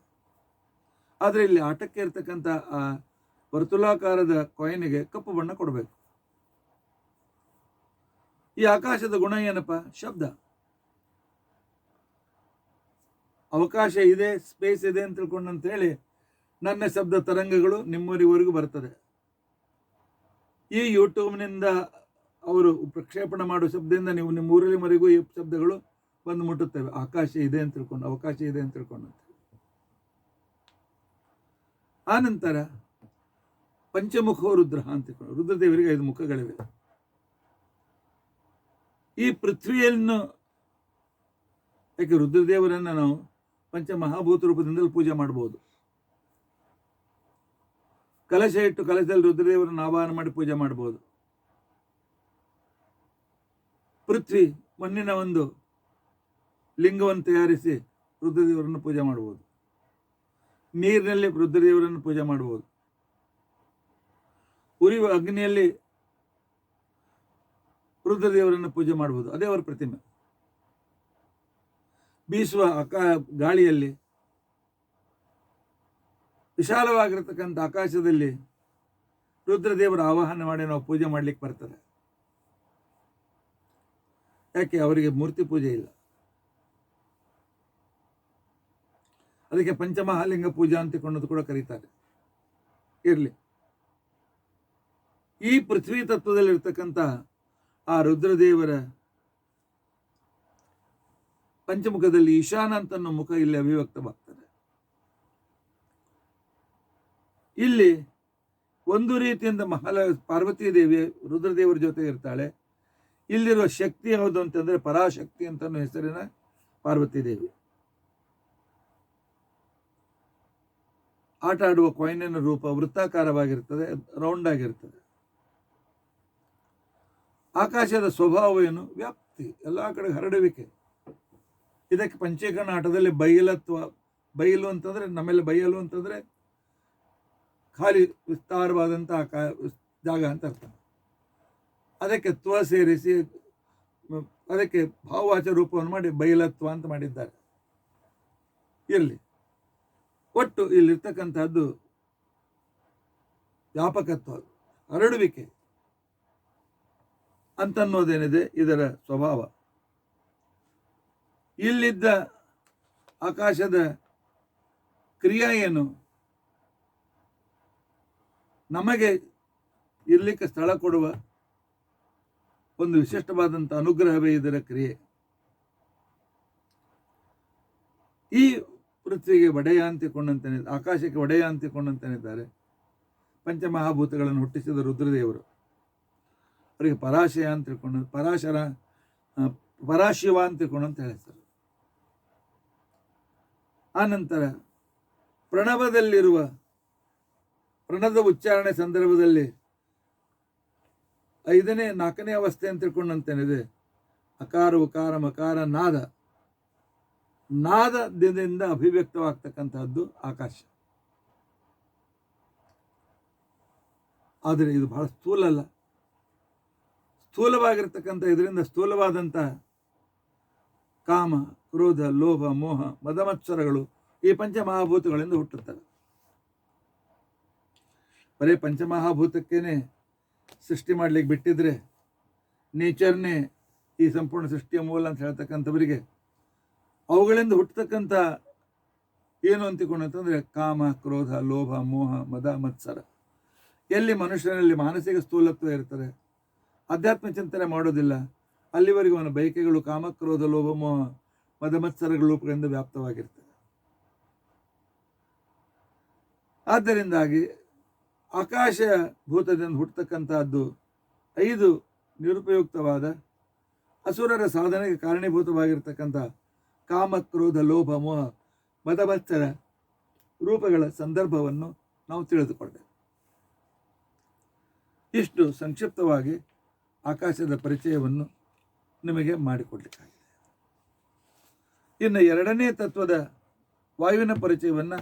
ಆದರೆ ಇಲ್ಲಿ ಆಟಕ್ಕೆ ಇರ್ತಕ್ಕಂಥ ಆ ವರ್ತುಲಾಕಾರದ ಕಾಯಿನಿಗೆ ಕಪ್ಪು ಬಣ್ಣ ಕೊಡಬೇಕು. ಈ ಆಕಾಶದ ಗುಣ ಏನಪ್ಪ? ಶಬ್ದ. ಅವಕಾಶ ಇದೆ, ಸ್ಪೇಸ್ ಇದೆ ಅಂತ ತಿಳ್ಕೊಂಡಂತ ಹೇಳಿ ನನ್ನ ಶಬ್ದ ತರಂಗಗಳು ನಿಮ್ಮವರಿವರೆಗೂ ಬರ್ತದೆ. ಈ ಯೂಟ್ಯೂಬ್ನಿಂದ ಅವರು ಪ್ರಕ್ಷೇಪಣೆ ಮಾಡುವ ಶಬ್ದದಿಂದ ನೀವು ನಿಮ್ಮ ಊರಲ್ಲಿವರೆಗೂ ಈ ಶಬ್ದಗಳು ಬಂದು ಮುಟ್ಟುತ್ತವೆ. ಆಕಾಶ ಇದೆ ಅಂತ ತಿಳ್ಕೊಂಡು, ಅವಕಾಶ ಇದೆ ಅಂತ ತಿಳ್ಕೊಂಡಂತೆ. ಆನಂತರ ಪಂಚಮುಖೋ ರುದ್ರ ಅಂತ ತಿಳ್ಕೊಂಡು, ರುದ್ರದೇವರಿಗೆ 5 ಮುಖಗಳಿವೆ. ಈ ಪೃಥ್ವಿಯನ್ನು, ಯಾಕೆ ರುದ್ರದೇವರನ್ನು ನಾವು ಪಂಚಮಹಾಭೂತ ರೂಪದಿಂದಲೂ ಪೂಜೆ ಮಾಡಬಹುದು. ಕಲಶ ಇಟ್ಟು ಕಲಶದಲ್ಲಿ ರುದ್ರದೇವರನ್ನು ಆವಾಹನ ಮಾಡಿ ಪೂಜೆ ಮಾಡಬಹುದು. ಪೃಥ್ವಿ, ಮಣ್ಣಿನ ಒಂದು ಲಿಂಗವನ್ನು ತಯಾರಿಸಿ ರುದ್ರದೇವರನ್ನು ಪೂಜೆ ಮಾಡಬಹುದು. ನೀರಿನಲ್ಲಿ ರುದ್ರದೇವರನ್ನು ಪೂಜೆ ಮಾಡಬಹುದು. ಉರಿಯುವ ಅಗ್ನಿಯಲ್ಲಿ ರುದ್ರದೇವರನ್ನು ಪೂಜೆ ಮಾಡಬಹುದು, ಅದೇ ಅವರ ಪ್ರತಿಮೆ. ಬೀಸುವ ಗಾಳಿಯಲ್ಲಿ, ವಿಶಾಲವಾಗಿರತಕ್ಕಂಥ ಆಕಾಶದಲ್ಲಿ ರುದ್ರದೇವರ ಆವಾಹನ ಮಾಡಿ ನಾವು ಪೂಜೆ ಮಾಡಲಿಕ್ಕೆ ಬರ್ತದೆ. ಯಾಕೆ? ಅವರಿಗೆ ಮೂರ್ತಿ ಪೂಜೆ ಇಲ್ಲ. ಅದಕ್ಕೆ ಪಂಚಮಹಾಲಿಂಗ ಪೂಜಾ ಅಂತಕೊಂಡದ್ದು ಕೂಡ ಕರೀತಾರೆ. ಇರಲಿ, ಈ ಪೃಥ್ವಿ ತತ್ವದಲ್ಲಿರ್ತಕ್ಕಂಥ ಆ ರುದ್ರದೇವರ ಪಂಚಮುಖದಲ್ಲಿ ಈಶಾನ ಅಂತನ್ನೋ ಮುಖ ಇಲ್ಲಿ ಅಭಿವ್ಯಕ್ತವಾಗ್ತದೆ. ಇಲ್ಲಿ ಒಂದು ರೀತಿಯಿಂದ ಪಾರ್ವತೀ ದೇವಿ ರುದ್ರದೇವರ ಜೊತೆ ಇರ್ತಾಳೆ. ಇಲ್ಲಿರುವ ಶಕ್ತಿ ಯಾವುದು ಅಂತಂದ್ರೆ ಪರಾಶಕ್ತಿ ಅಂತ ಹೆಸರಿನ ಪಾರ್ವತೀ ದೇವಿ. ಆಟ ಆಡುವ ಕಾಯಿನಿನ ರೂಪ ವೃತ್ತಾಕಾರವಾಗಿರ್ತದೆ, ರೌಂಡ್ ಆಗಿರ್ತದೆ. ಆಕಾಶದ ಸ್ವಭಾವ ಏನು? ವ್ಯಾಪ್ತಿ, ಎಲ್ಲ ಕಡೆ ಹರಡುವಿಕೆ. ಇದಕ್ಕೆ ಪಂಚೀಕರಣ ಆಟದಲ್ಲಿ ಬಯಲತ್ವ, ಬಯಲು ಅಂತಂದ್ರೆ ನಮ್ಮೆಲ್ಲ ಬಯಲು ಅಂತಂದ್ರೆ ಖಾಲಿ ವಿಸ್ತಾರವಾದಂಥ ಜಾಗ ಅಂತ ಅರ್ಥ. ಅದಕ್ಕೆ ತ್ವ ಸೇರಿಸಿ ಅದಕ್ಕೆ ಭಾವವಾಚ ರೂಪವನ್ನು ಮಾಡಿ ಬಯಲತ್ವ ಅಂತ ಮಾಡಿದ್ದಾರೆ. ಇರಲಿ, ಒಟ್ಟು ಇಲ್ಲಿರ್ತಕ್ಕಂಥದ್ದು ವ್ಯಾಪಕತ್ವ, ಹರಡುವಿಕೆ ಅಂತನ್ನೋದೇನಿದೆ ಇದರ ಸ್ವಭಾವ. ಇಲ್ಲಿದ್ದ ಆಕಾಶದ ಕ್ರಿಯೆ ಏನು? ನಮಗೆ ಇರ್ಲಿಕ್ಕೆ ಸ್ಥಳ ಕೊಡುವ ಒಂದು ವಿಶಿಷ್ಟವಾದಂಥ ಅನುಗ್ರಹವೇ ಇದರ ಕ್ರಿಯೆ. ಈ ಪೃಥ್ವಿಗೆ ಒಡೆಯ ಅಂತಿಕೊಂಡಂತಾನೆ, ಆಕಾಶಕ್ಕೆ ಒಡೆಯ ಅಂತಿಕೊಂಡಂತಾನಿದ್ದಾರೆ ಪಂಚಮಹಾಭೂತಗಳನ್ನು ಹುಟ್ಟಿಸಿದ ರುದ್ರದೇವರು. ಅವರಿಗೆ ಪರಾಶಯ ಅಂತ ತಿಳ್ಕೊಂಡು, ಪರಾಶಿವ ಅಂತ ತಿಳ್ಕೊಂಡಂತ ಹೇಳ್ತಾರೆ. ಆನಂತರ ಪ್ರಣವದ ಉಚ್ಚಾರಣೆ ಸಂದರ್ಭದಲ್ಲಿ ನಾಲ್ಕನೇ ಅವಸ್ಥೆ ಅಂತ ತಿಳ್ಕೊಂಡಂತೇನಿದೆ, ಅಕಾರ ಉಕಾರ ಮಕಾರ ನಾದ, ನಾದದಿಂದ ಅಭಿವ್ಯಕ್ತವಾಗ್ತಕ್ಕಂತಹದ್ದು ಆಕಾಶ. ಆದರೆ ಇದು ಬಹಳ ಸ್ಥೂಲ ಅಲ್ಲ. ಸ್ಥೂಲವಾಗಿರ್ತಕ್ಕಂಥ ಇದರಿಂದ ಸ್ಥೂಲವಾದಂಥ ಕಾಮ, ಕ್ರೋಧ, ಲೋಭ, ಮೋಹ, ಮದಮತ್ಸರಗಳು ಈ ಪಂಚಮಹಾಭೂತಗಳಿಂದ ಹುಟ್ಟುತ್ತವೆ. ಬರೀ ಪಂಚಮಹಾಭೂತಕ್ಕೇನೆ ಸೃಷ್ಟಿ ಮಾಡ್ಲಿಕ್ಕೆ ಬಿಟ್ಟಿದ್ರೆ, ನೇಚರ್ನೇ ಈ ಸಂಪೂರ್ಣ ಸೃಷ್ಟಿಯ ಮೂಲ ಅಂತ ಹೇಳ್ತಕ್ಕಂಥವರಿಗೆ ಅವುಗಳಿಂದ ಹುಟ್ಟತಕ್ಕಂಥ ಏನು ಅಂತಿಕೊಂಡಂತಂದರೆ ಕಾಮ, ಕ್ರೋಧ, ಲೋಭ, ಮೋಹ, ಮದ, ಮತ್ಸರ. ಎಲ್ಲಿ ಮನುಷ್ಯನಲ್ಲಿ ಮಾನಸಿಕ ಸ್ಥೂಲತ್ವ ಇರ್ತದೆ, ಅಧ್ಯಾತ್ಮ ಚಿಂತನೆ ಮಾಡೋದಿಲ್ಲ, ಅಲ್ಲಿವರೆಗೂ ಅವನ ಬಯಕೆಗಳು ಕಾಮ, ಕ್ರೋಧ, ಲೋಭ, ಮೋಹ, ಮದ, ಮತ್ಸರಗಳ ರೂಪಗಳಿಂದ ವ್ಯಾಪ್ತವಾಗಿರ್ತದೆ. ಆದ್ದರಿಂದಾಗಿ ಆಕಾಶ ಭೂತದಿಂದ ಹುಟ್ಟತಕ್ಕಂತಹದ್ದು 5 ನಿರುಪಯುಕ್ತವಾದ ಅಸುರರ ಸಾಧನೆಗೆ ಕಾರಣೀಭೂತವಾಗಿರ್ತಕ್ಕಂಥ ಕಾಮ, ಕ್ರೋಧ, ಲೋಭ, ಮೋಹ, ಮದಮತ್ಸರ ರೂಪಗಳ ಸಂದರ್ಭವನ್ನು ನಾವು ತಿಳಿದುಕೊಂಡೆವು. ಇಷ್ಟು ಸಂಕ್ಷಿಪ್ತವಾಗಿ ಆಕಾಶದ ಪರಿಚಯವನ್ನು ನಿಮಗೆ ಮಾಡಿಕೊಡ್ಲಿಕ್ಕಾಗಿದೆ. ಇನ್ನು 2ನೇ ತತ್ವದ ವಾಯುವಿನ ಪರಿಚಯವನ್ನು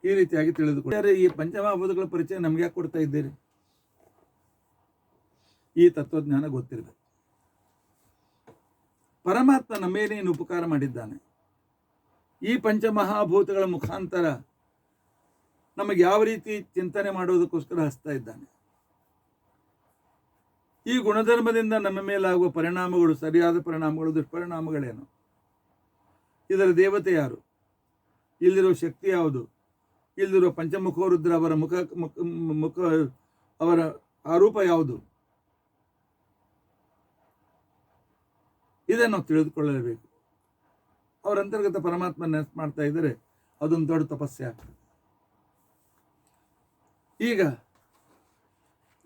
ಈ ರೀತಿಯಾಗಿ ತಿಳಿದುಕೊಂಡರೆ, ಈ ಪಂಚಮಹಾಭೂತಗಳ ಪರಿಚಯ ನಮ್ಗೆ ಯಾಕೆ ಕೊಡ್ತಾ ಇದ್ದೀರಿ? ಈ ತತ್ವಜ್ಞಾನ ಗೊತ್ತಿರಬೇಕು. ಪರಮಾತ್ಮ ನಮ್ಮೇನೇನು ಉಪಕಾರ ಮಾಡಿದ್ದಾನೆ, ಈ ಪಂಚಮಹಾಭೂತಗಳ ಮುಖಾಂತರ ನಮಗೆ ಯಾವ ರೀತಿ ಚಿಂತನೆ ಮಾಡೋದಕ್ಕೋಸ್ಕರ ಹಸ್ತಾ ಇದ್ದಾನೆ. ಈ ಗುಣಧರ್ಮದಿಂದ ನಮ್ಮ ಮೇಲಾಗುವ ಪರಿಣಾಮಗಳು, ಸರಿಯಾದ ಪರಿಣಾಮಗಳು, ದುಷ್ಪರಿಣಾಮಗಳೇನು, ಇದರ ದೇವತೆ ಯಾರು, ಇಲ್ಲಿರುವ ಶಕ್ತಿ ಯಾವುದು, ಇಲ್ಲಿರುವ ಪಂಚಮುಖರುದ್ರ ಅವರ ಮುಖ ಅವರ ಆರೂಪ ಯಾವುದು, ಇದನ್ನು ನಾವು ತಿಳಿದುಕೊಳ್ಳಲೇಬೇಕು. ಅವರ ಅಂತರ್ಗತ ಪರಮಾತ್ಮ ನೆನಪು ಮಾಡ್ತಾ ಇದ್ದರೆ ಅದೊಂದು ದೊಡ್ಡ ತಪಸ್ಸೆ ಆಗ್ತದೆ. ಈಗ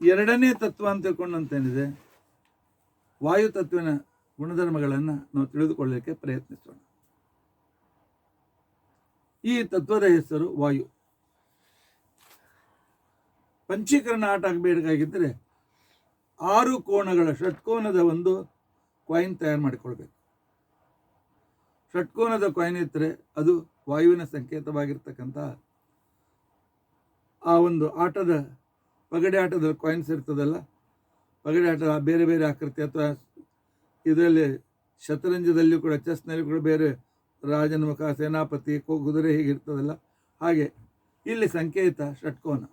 2ನೇ ತತ್ವ ಅಂತ ತಿಳ್ಕೊಂಡಂತೇನಿದೆ, ವಾಯು ತತ್ವನ ಗುಣಧರ್ಮಗಳನ್ನು ನಾವು ತಿಳಿದುಕೊಳ್ಳಲಿಕ್ಕೆ ಪ್ರಯತ್ನಿಸೋಣ. ಈ ತತ್ವದ ಹೆಸರು ವಾಯು. ಪಂಚೀಕರಣ ಆಟ ಆಗಬೇಕಾಗಿದ್ದರೆ 6 ಕೋಣಗಳ ಷಟ್ಕೋನದ ಒಂದು ಕಾಯಿನ್ ತಯಾರು ಮಾಡಿಕೊಳ್ಬೇಕು. ಷಟ್ಕೋನದ ಕಾಯಿನ್ ಇದ್ದರೆ ಅದು ವಾಯುವಿನ ಸಂಕೇತವಾಗಿರ್ತಕ್ಕಂಥ ಆ ಒಂದು ಆಟದ, ಪಗಡೆ ಆಟದ ಕಾಯಿನ್ಸ್ ಇರ್ತದಲ್ಲ, ಪಗಡೆ ಆಟದ ಬೇರೆ ಬೇರೆ ಆಕೃತಿ, ಅಥವಾ ಇದರಲ್ಲಿ ಶತರಂಜದಲ್ಲಿ ಕೂಡ, ಚೆಸ್ನಲ್ಲಿ ಕೂಡ ಬೇರೆ ರಾಜನ ಮುಖ, ಸೇನಾಪತಿ, ಕುದುರೆ ಹೀಗಿರ್ತದಲ್ಲ, ಹಾಗೆ ಇಲ್ಲಿ ಸಂಕೇತ ಷಟ್ಕೋನ.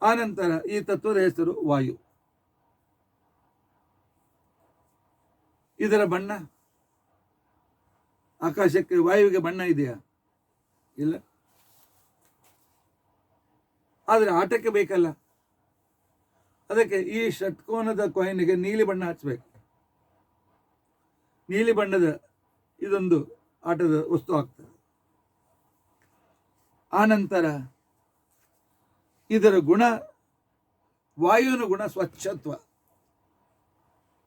ಆನಂತರ ಈ ತತ್ವದ ಹೆಸರು ವಾಯು. ಇದರ ಬಣ್ಣ, ಆಕಾಶಕ್ಕೆ ವಾಯುವಿಗೆ ಬಣ್ಣ ಇದೆಯಾ? ಇಲ್ಲ. ಆದರೆ ಆಟಕ್ಕೆ ಬೇಕಲ್ಲ, ಅದಕ್ಕೆ ಈ ಷಟ್ಕೋನದ ಕಾಯಿನ್ಗೆ ನೀಲಿ ಬಣ್ಣ ಹಚ್ಚಬೇಕು. ನೀಲಿ ಬಣ್ಣದ ಇದೊಂದು ಆಟದ ವಸ್ತು ಆಗ್ತದೆ. ಆನಂತರ ಇದರ ಗುಣ, ವಾಯುವಿನ ಗುಣ ಸ್ವಚ್ಛತ್ವ.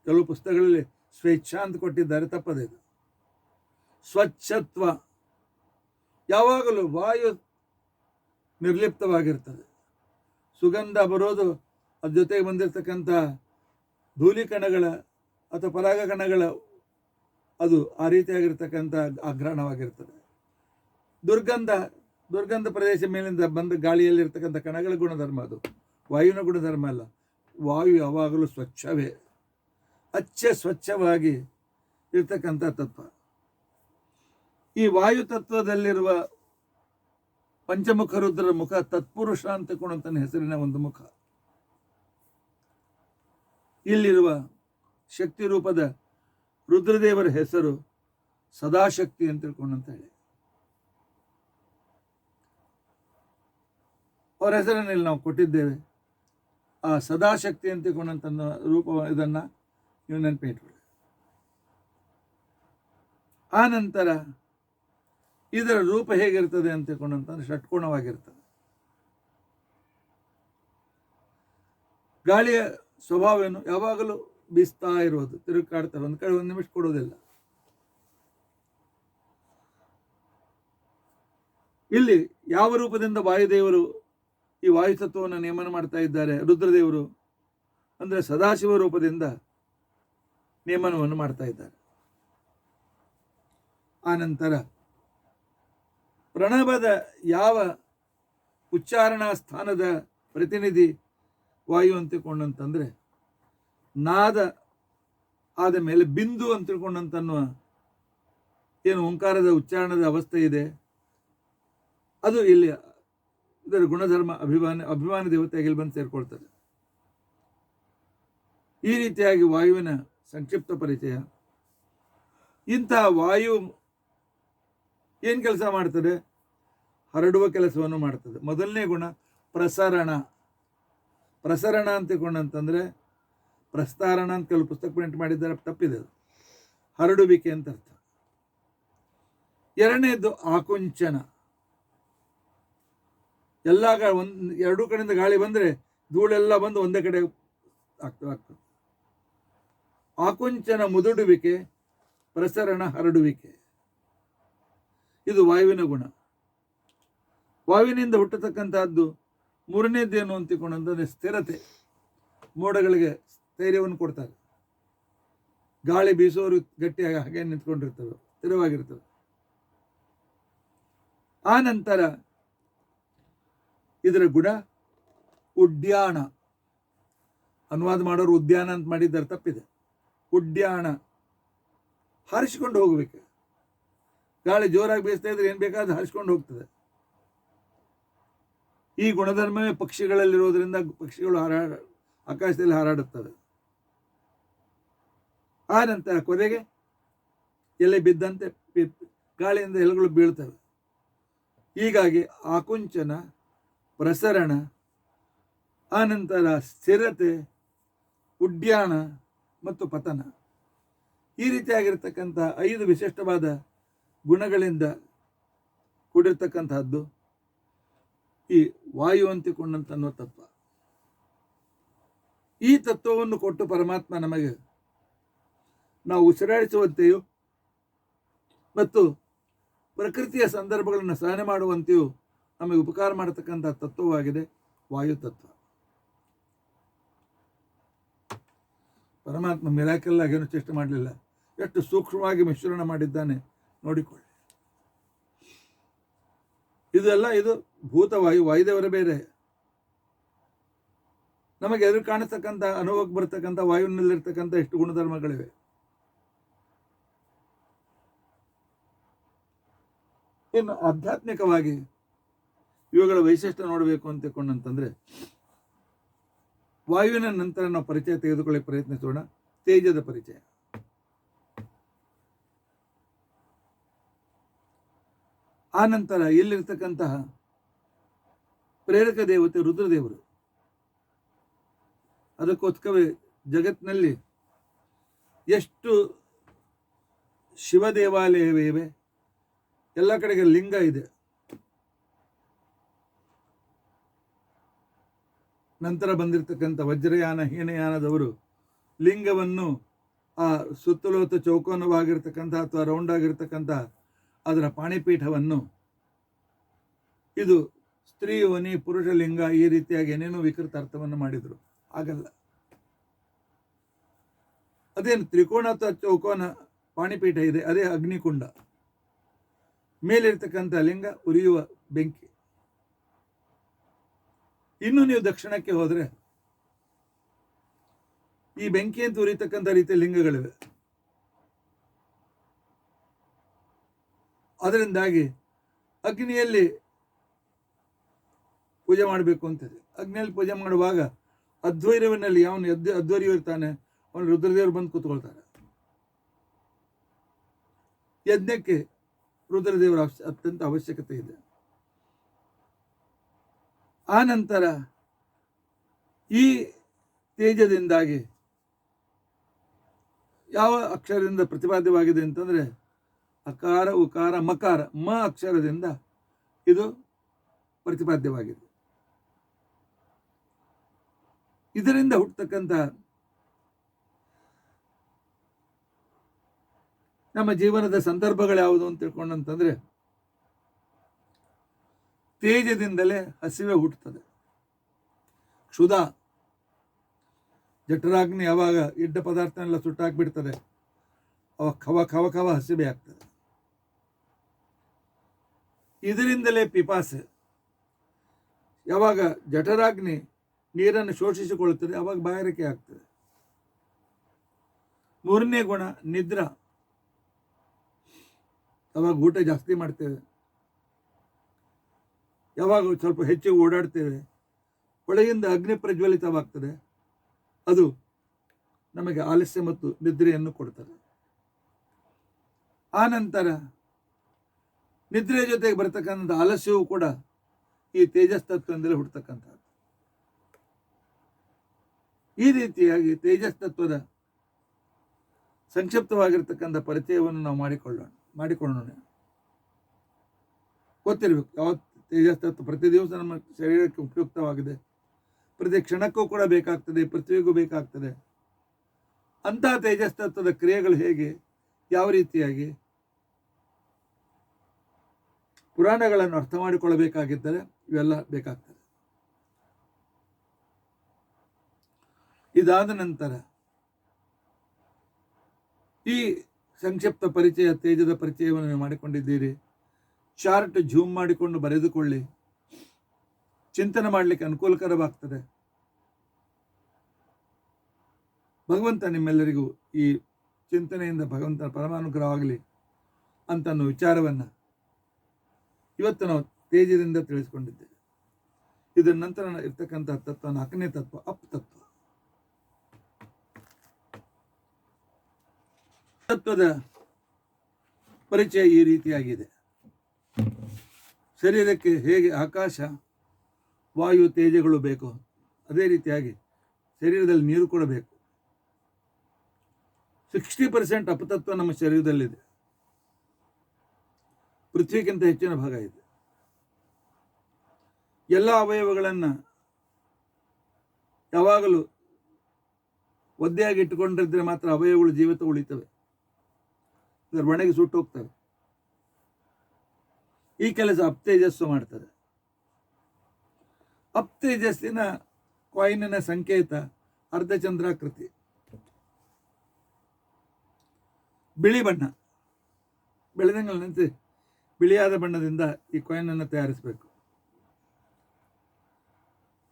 ಕೆಲವು ಪುಸ್ತಕಗಳಲ್ಲಿ ಸ್ವೇಚ್ಛಾ ಅಂತ ಕೊಟ್ಟಿದ್ದಾರೆ, ತಪ್ಪದೆ. ಇದು ಸ್ವಚ್ಛತ್ವ. ಯಾವಾಗಲೂ ವಾಯು ನಿರ್ಲಿಪ್ತವಾಗಿರ್ತದೆ. ಸುಗಂಧ ಬರೋದು ಅದ್ರ ಜೊತೆಗೆ ಬಂದಿರತಕ್ಕಂಥ ಧೂಳಿಕಣಗಳ ಅಥವಾ ಪರಾಗಕಣಗಳ ಅದು ಆ ರೀತಿಯಾಗಿರ್ತಕ್ಕಂಥ ಆಗ್ರಹಣವಾಗಿರ್ತದೆ. ದುರ್ಗಂಧ ಪ್ರದೇಶ ಮೇಲಿಂದ ಬಂದ ಗಾಳಿಯಲ್ಲಿರ್ತಕ್ಕಂಥ ಕಣಗಳ ಗುಣಧರ್ಮ ಅದು, ವಾಯುವಿನ ಗುಣಧರ್ಮ ಅಲ್ಲ. ವಾಯು ಯಾವಾಗಲೂ ಸ್ವಚ್ಛವೇ, ಸ್ವಚ್ಛವಾಗಿ ಇರ್ತಕ್ಕಂಥ ತತ್ವ. ಈ ವಾಯು ತತ್ವದಲ್ಲಿರುವ ಪಂಚಮುಖ ರುದ್ರರ ಮುಖ ತತ್ಪುರುಷ ಅಂತ ಕೊಡುವಂತ ಹೆಸರಿನ ಒಂದು ಮುಖ. ಇಲ್ಲಿರುವ ಶಕ್ತಿ ರೂಪದ ರುದ್ರದೇವರ ಹೆಸರು ಸದಾಶಕ್ತಿ ಅಂತ ತಿಳ್ಕೊಂಡಂತ ಹೇಳಿ, ಅವರ ಹೆಸರನ್ನು ಇಲ್ಲಿ ನಾವು ಕೊಟ್ಟಿದ್ದೇವೆ. ಆ ಸದಾಶಕ್ತಿ ಅಂತ ತಿಳ್ಕೊಂಡಂತ ರೂಪ, ಇದನ್ನ ನೀವು ನೆನಪಿಟ್ಕೊಳ್ಳಿ. ಆ ನಂತರ ಇದರ ರೂಪ ಹೇಗಿರ್ತದೆ ಅಂತ ತಿಳ್ಕೊಂಡಂತಂದ್ರೆ ಷಟ್ಕೋಣವಾಗಿರ್ತದೆ. ಗಾಳಿಯ ಸ್ವಭಾವವನ್ನು ಯಾವಾಗಲೂ ಬೀಸ್ತಾ ಇರೋದು, ತಿರುಗಾಡ್ತಾರೆ, ಒಂದು ಕಡೆ ಒಂದು ನಿಮಿಷ ಕೊಡೋದಿಲ್ಲ. ಇಲ್ಲಿ ಯಾವ ರೂಪದಿಂದ ವಾಯುದೇವರು ಈ ವಾಯುತತ್ವವನ್ನು ನೇಮನ ಮಾಡ್ತಾ ಇದ್ದಾರೆ ರುದ್ರದೇವರು. ಅಂದರೆ ಸದಾಶಿವ ರೂಪದಿಂದ ನೇಮನವನ್ನು ಮಾಡ್ತಾ ಇದ್ದಾರೆ. ಆನಂತರ ಪ್ರಣವದ ಯಾವ ಉಚ್ಚಾರಣಾ ಸ್ಥಾನದ ಪ್ರತಿನಿಧಿ ವಾಯು ಅಂತ ತಿಳ್ಕೊಂಡಂತಂದರೆ, ನಾದ ಆದ ಮೇಲೆ ಬಿಂದು ಅಂತ ತಿಳ್ಕೊಂಡಂತನ್ನುವ ಏನು ಓಂಕಾರದ ಉಚ್ಚಾರಣದ ಅವಸ್ಥೆ ಇದೆ, ಅದು ಇಲ್ಲಿ ಇದರ ಗುಣಧರ್ಮ ಅಭಿಮಾನಿ ದೇವತೆಯಾಗಿ ಇಲ್ಲಿ ಬಂದು ಸೇರ್ಕೊಳ್ತದೆ. ಈ ರೀತಿಯಾಗಿ ವಾಯುವಿನ ಸಂಕ್ಷಿಪ್ತ ಪರಿಚಯ. ಇಂತಹ ವಾಯು ಏನು ಕೆಲಸ ಮಾಡ್ತದೆ? ಹರಡುವ ಕೆಲಸವನ್ನು ಮಾಡ್ತದೆ. ಮೊದಲನೇ ಗುಣ ಪ್ರಸರಣ. ಪ್ರಸರಣ ಅಂತ ತಿಳ್ಕೊಂಡಂತಂದರೆ, ಪ್ರಸ್ತಾರಣ ಅಂತ ಕೆಲವು ಪುಸ್ತಕ ಪ್ರಿಂಟ್ ಮಾಡಿದ್ದಾರೆ, ತಪ್ಪಿದೆ. ಅದು ಹರಡುವಿಕೆ ಅಂತ ಅರ್ಥ. ಎರಡನೇದು ಆಕುಂಚನ. ಎಲ್ಲ ಎರಡೂ ಕಡೆಯಿಂದ ಗಾಳಿ ಬಂದರೆ ಧೂಳೆಲ್ಲ ಬಂದು ಒಂದೇ ಕಡೆ ಆಗ್ತದೆ. ಆಕುಂಚನ ಮುದುಡುವಿಕೆ, ಪ್ರಸರಣ ಹರಡುವಿಕೆ. ಇದು ವಾಯುವಿನ ಗುಣ. ವಾಯುವಿನಿಂದ ಹುಟ್ಟತಕ್ಕಂತಹದ್ದು ಮೂರನೇದೇನು ಅಂತಿಕೊಂಡಂತಂದರೆ ಸ್ಥಿರತೆ. ಮೋಡಗಳಿಗೆ ಸ್ಥೈರ್ಯವನ್ನು ಕೊಡ್ತಾರೆ. ಗಾಳಿ ಬೀಸೋರು ಗಟ್ಟಿಯಾಗಿ ಹಾಗೆ ನಿಂತ್ಕೊಂಡಿರ್ತವೆ, ಸ್ಥಿರವಾಗಿರ್ತವೆ. ಆ ನಂತರ ಇದರ ಗುಣ ಉಡ್ಯಾಣ. ಅನುವಾದ ಮಾಡೋರು ಉದ್ಯಾನ ಅಂತ ಮಾಡಿದ್ದಾರೆ, ತಪ್ಪಿದೆ. ಉಡ್ಯಾಣ, ಹಾರಿಸಿಕೊಂಡು ಹೋಗಬೇಕು. ಗಾಳಿ ಜೋರಾಗಿ ಬೀಸ್ತಾ ಇದ್ರೆ ಏನು ಬೇಕಾದ್ರೂ ಹಾರಿಸ್ಕೊಂಡು ಹೋಗ್ತದೆ. ಈ ಗುಣಧರ್ಮವೇ ಪಕ್ಷಿಗಳಲ್ಲಿರೋದ್ರಿಂದ ಪಕ್ಷಿಗಳು ಆಕಾಶದಲ್ಲಿ ಹಾರಾಡುತ್ತವೆ. ಆ ನಂತರ ಕೊನೆಗೆ ಎಲೆ ಬಿದ್ದಂತೆ ಗಾಳಿಯಿಂದ ಎಲೆಗಳು ಬೀಳ್ತವೆ. ಹೀಗಾಗಿ ಆಕುಂಚನ, ಪ್ರಸರಣ, ಆನಂತರ ಸ್ಥಿರತೆ, ಉಡ್ಯಾಣ ಮತ್ತು ಪತನ, ಈ ರೀತಿಯಾಗಿರ್ತಕ್ಕಂಥ 5 ವಿಶಿಷ್ಟವಾದ ಗುಣಗಳಿಂದ ಕೂಡಿರ್ತಕ್ಕಂಥದ್ದು ಈ ವಾಯು ಅಂತಿಕೊಂಡಂತನ್ನುವ ತತ್ವ. ಈ ತತ್ವವನ್ನು ಕೊಟ್ಟು ಪರಮಾತ್ಮ ನಮಗೆ ನಾವು ಉಸಿರಾಡಿಸುವಂತೆಯೂ ಮತ್ತು ಪ್ರಕೃತಿಯ ಸಂದರ್ಭಗಳನ್ನು ಸಹನೆ ಮಾಡುವಂತೆಯೂ ನಮಗೆ ಉಪಕಾರ ಮಾಡತಕ್ಕಂಥ ತತ್ವವಾಗಿದೆ ವಾಯು ತತ್ವ. ಪರಮಾತ್ಮ ಮಿರಾಕಲ್ ಆಗೇನು ಚೇಷ್ಟೆ ಮಾಡಲಿಲ್ಲ, ಎಷ್ಟು ಸೂಕ್ಷ್ಮವಾಗಿ ಮಿಶ್ರಣ ಮಾಡಿದ್ದಾನೆ ನೋಡಿಕೊಳ್ಳಿ. ಇದೆಲ್ಲ ಇದು ಭೂತವಾಯು, ವಾಯುದೇವರ ಬೇರೆ. ನಮಗೆ ಎದುರು ಕಾಣಿಸ್ತಕ್ಕಂಥ ಅನುಭವಕ್ಕೆ ಬರ್ತಕ್ಕಂಥ ವಾಯುವಿನಲ್ಲಿರ್ತಕ್ಕಂಥ ಎಷ್ಟು ಗುಣಧರ್ಮಗಳಿವೆ. ಇನ್ನು ಆಧ್ಯಾತ್ಮಿಕವಾಗಿ ಇವುಗಳ ವೈಶಿಷ್ಟ್ಯ ನೋಡಬೇಕು ಅಂತ ತಿಳ್ಕೊಂಡಂತಂದ್ರೆ, ವಾಯುವಿನ ನಂತರ ನಾವು ಪರಿಚಯ ತೆಗೆದುಕೊಳ್ಳಿ ಪ್ರಯತ್ನಿಸೋಣ. ತೇಜದ ಪರಿಚಯ. ಆ ನಂತರ ಇಲ್ಲಿರ್ತಕ್ಕಂತಹ ಪ್ರೇರಕ ದೇವತೆ ರುದ್ರದೇವರು. ಅದಕ್ಕೋಸ್ಕರವೇ ಜಗತ್ತಿನಲ್ಲಿ ಎಷ್ಟು ಶಿವ ದೇವಾಲಯವಿವೆ, ಎಲ್ಲ ಕಡೆಗೆ ಲಿಂಗ ಇದೆ. ನಂತರ ಬಂದಿರತಕ್ಕಂಥ ವಜ್ರಯಾನ, ಹೀನಯಾನದವರು ಲಿಂಗವನ್ನು ಆ ಸುತ್ತಲೋತ ಚೌಕೋನವಾಗಿರ್ತಕ್ಕಂಥ ಅಥವಾ ರೌಂಡ್ ಆಗಿರ್ತಕ್ಕಂಥ ಅದರ ಪಾಣಿಪೀಠವನ್ನು ಇದು ಸ್ತ್ರೀ ಯೋನಿ, ಪುರುಷ ಲಿಂಗ, ಈ ರೀತಿಯಾಗಿ ಏನೇನೋ ವಿಕೃತ ಅರ್ಥವನ್ನು ಮಾಡಿದರು. ಆಗಲ್ಲ. ಅದೇನು ತ್ರಿಕೋನ ಅಥವಾ ಚೌಕೋನ ಪಾಣಿಪೀಠ ಇದೆ, ಅದೇ ಅಗ್ನಿಕುಂಡ. ಮೇಲಿರ್ತಕ್ಕಂಥ ಲಿಂಗ ಉರಿಯುವ ಬೆಂಕಿ. ಇನ್ನು ನೀವು ದಕ್ಷಿಣಕ್ಕೆ ಹೋದರೆ ಈ ಬೆಂಕಿ ಅಂತ ಉರಿತಕ್ಕಂಥ ರೀತಿಯ ಲಿಂಗಗಳಿವೆ. ಅದರಿಂದಾಗಿ ಅಗ್ನಿಯಲ್ಲಿ ಪೂಜೆ ಮಾಡಬೇಕು ಅಂತಿದೆ. ಅಗ್ನಿಯಲ್ಲಿ ಪೂಜೆ ಮಾಡುವಾಗ ಅಧ್ವೈರ್ಯವಿನಲ್ಲಿ ಯಾವನು ಅಧ್ವರ್ಯ ಇರ್ತಾನೆ ಅವನು ರುದ್ರದೇವರು ಬಂದು ಕೂತ್ಕೊಳ್ತಾರೆ. ಯಜ್ಞಕ್ಕೆ ರುದ್ರದೇವರ ಅತ್ಯಂತ ಅವಶ್ಯಕತೆ ಇದೆ. ಆ ನಂತರ ಈ ತೇಜದಿಂದಾಗಿ ಯಾವ ಅಕ್ಷರದಿಂದ ಪ್ರತಿಪಾದ್ಯವಾಗಿದೆ ಅಂತಂದರೆ ಅಕಾರ, ಉಕಾರ, ಮಕಾರ, ಮ ಅಕ್ಷರದಿಂದ ಇದು ಪ್ರತಿಪಾದ್ಯವಾಗಿದೆ. ಇದರಿಂದ ಹುಟ್ಟತಕ್ಕಂಥ ನಮ್ಮ ಜೀವನದ ಸಂದರ್ಭಗಳು ಯಾವುದು ಅಂತ ತಿಳ್ಕೊಂಡಂತಂದ್ರೆ, ತೇಜದಿಂದಲೇ ಹಸಿವೆ ಹುಟ್ಟುತ್ತದೆ. ಕ್ಷುಧ. ಜಠರಾಗ್ನಿ ಯಾವಾಗ ಇಡ್ಡ ಪದಾರ್ಥನೆಲ್ಲ ಸುಟ್ಟಾಕ್ಬಿಡ್ತದೆ, ಅವಾಗ ಖವ ಖವ ಖವ ಹಸಿವೆ ಆಗ್ತದೆ. ಇದರಿಂದಲೇ ಪಿಪಾಸೆ. ಯಾವಾಗ ಜಠರಾಗ್ನಿ ನೀರನ್ನು ಶೋಷಿಸಿಕೊಳ್ಳುತ್ತದೆ ಅವಾಗ ಬಾಯಾರಿಕೆ ಆಗ್ತದೆ. ಮೂರನೇ ಗುಣ ನಿದ್ರಾ. ಯಾವಾಗ ಊಟ ಜಾಸ್ತಿ ಮಾಡ್ತೇವೆ, ಯಾವಾಗ ಸ್ವಲ್ಪ ಹೆಚ್ಚಿಗೆ ಓಡಾಡ್ತೇವೆ, ಒಳಗಿಂದ ಅಗ್ನಿ ಪ್ರಜ್ವಲಿತವಾಗ್ತದೆ, ಅದು ನಮಗೆ ಆಲಸ್ಯ ಮತ್ತು ನಿದ್ರೆಯನ್ನು ಕೊಡ್ತದೆ. ಆ ನಂತರ ನಿದ್ರೆ ಜೊತೆಗೆ ಬರತಕ್ಕಂಥ ಆಲಸ್ಯವು ಕೂಡ ಈ ತೇಜಸ್ ತತ್ವದಿಂದಲೇ ಹುಟ್ಟತಕ್ಕಂಥದ್ದು. ಈ ರೀತಿಯಾಗಿ ತೇಜಸ್ ತತ್ವದ ಸಂಕ್ಷಿಪ್ತವಾಗಿರ್ತಕ್ಕಂಥ ಪರಿಚಯವನ್ನು ನಾವು ಮಾಡಿಕೊಳ್ಳೋಣ. ಗೊತ್ತಿರಬೇಕು ಯಾವ ತೇಜಸ್ ತತ್ವ ಪ್ರತಿ ದಿವಸ ನಮ್ಮ ಶರೀರಕ್ಕೆ ಉಪಯುಕ್ತವಾಗಿದೆ, ಪ್ರತಿ ಕ್ಷಣಕ್ಕೂ ಕೂಡ ಬೇಕಾಗ್ತದೆ, ಪೃಥ್ವಿಗೂ ಬೇಕಾಗ್ತದೆ. ಅಂತಹ ತೇಜಸ್ ತತ್ವದ ಕ್ರಿಯೆಗಳು ಹೇಗೆ, ಯಾವ ರೀತಿಯಾಗಿ ಪುರಾಣಗಳನ್ನು ಅರ್ಥ ಮಾಡಿಕೊಳ್ಳಬೇಕಾಗಿದ್ದರೆ ಇವೆಲ್ಲ ಬೇಕಾಗ್ತದೆ. ಇದಾದ ನಂತರ ಈ ಸಂಕ್ಷಿಪ್ತ ಪರಿಚಯ, ತೇಜದ ಪರಿಚಯವನ್ನು ನೀವು ಮಾಡಿಕೊಂಡಿದ್ದೀರಿ. ಚಾರ್ಟ್ ಜೂಮ್ ಮಾಡಿಕೊಂಡು ಬರೆದುಕೊಳ್ಳಿ, ಚಿಂತನೆ ಮಾಡಲಿಕ್ಕೆ ಅನುಕೂಲಕರವಾಗ್ತದೆ. ಭಗವಂತ ನಿಮ್ಮೆಲ್ಲರಿಗೂ ಈ ಚಿಂತನೆಯಿಂದ ಭಗವಂತನ ಪರಮಾನುಗ್ರಹವಾಗಲಿ ಅಂತ ಅನ್ನೋ ವಿಚಾರವನ್ನು ಇವತ್ತು ನಾವು ತೇಜದಿಂದ ತಿಳಿಸ್ಕೊಂಡಿದ್ದೇವೆ. ಇದರ ನಂತರ ಇರ್ತಕ್ಕಂಥ ತತ್ವ 4ನೇ ತತ್ವ ಅಪ್ ತತ್ವ. ತತ್ವದ ಪರಿಚಯ ಈ ರೀತಿಯಾಗಿದೆ. ಶರೀರಕ್ಕೆ ಹೇಗೆ ಆಕಾಶ, ವಾಯು, ತೇಜಗಳು ಬೇಕು, ಅದೇ ರೀತಿಯಾಗಿ ಶರೀರದಲ್ಲಿ ನೀರು ಕೂಡ ಬೇಕು. 60% ಅಪತತ್ವ ನಮ್ಮ ಶರೀರದಲ್ಲಿದೆ, ಪೃಥ್ವಿಗಿಂತ ಹೆಚ್ಚಿನ ಭಾಗ ಇದೆ. ಎಲ್ಲ ಅವಯವಗಳನ್ನು ಯಾವಾಗಲೂ ಒದ್ದೆಯಾಗಿ ಇಟ್ಟುಕೊಂಡಿದ್ರೆ ಮಾತ್ರ ಅವಯವಗಳು ಜೀವಿತ ಉಳಿತವೆ, ಇದರ ಒಣಗಿ ಸುಟ್ಟು ಹೋಗ್ತವೆ. ಈ ಕೆಲಸ ಅಪ್ತೇಜಸ್ಸು ಮಾಡ್ತದೆ. ಅಪ್ತೇಜಸ್ಸಿನ ಕಾಯಿನಿನ ಸಂಕೇತ ಅರ್ಧಚಂದ್ರಾಕೃತಿ, ಬಿಳಿ ಬಣ್ಣ. ಬೆಳೆದಂಗಳಂತೆ ಬಿಳಿಯಾದ ಬಣ್ಣದಿಂದ ಈ ಕಾಯಿನನ್ನು ತಯಾರಿಸಬೇಕು.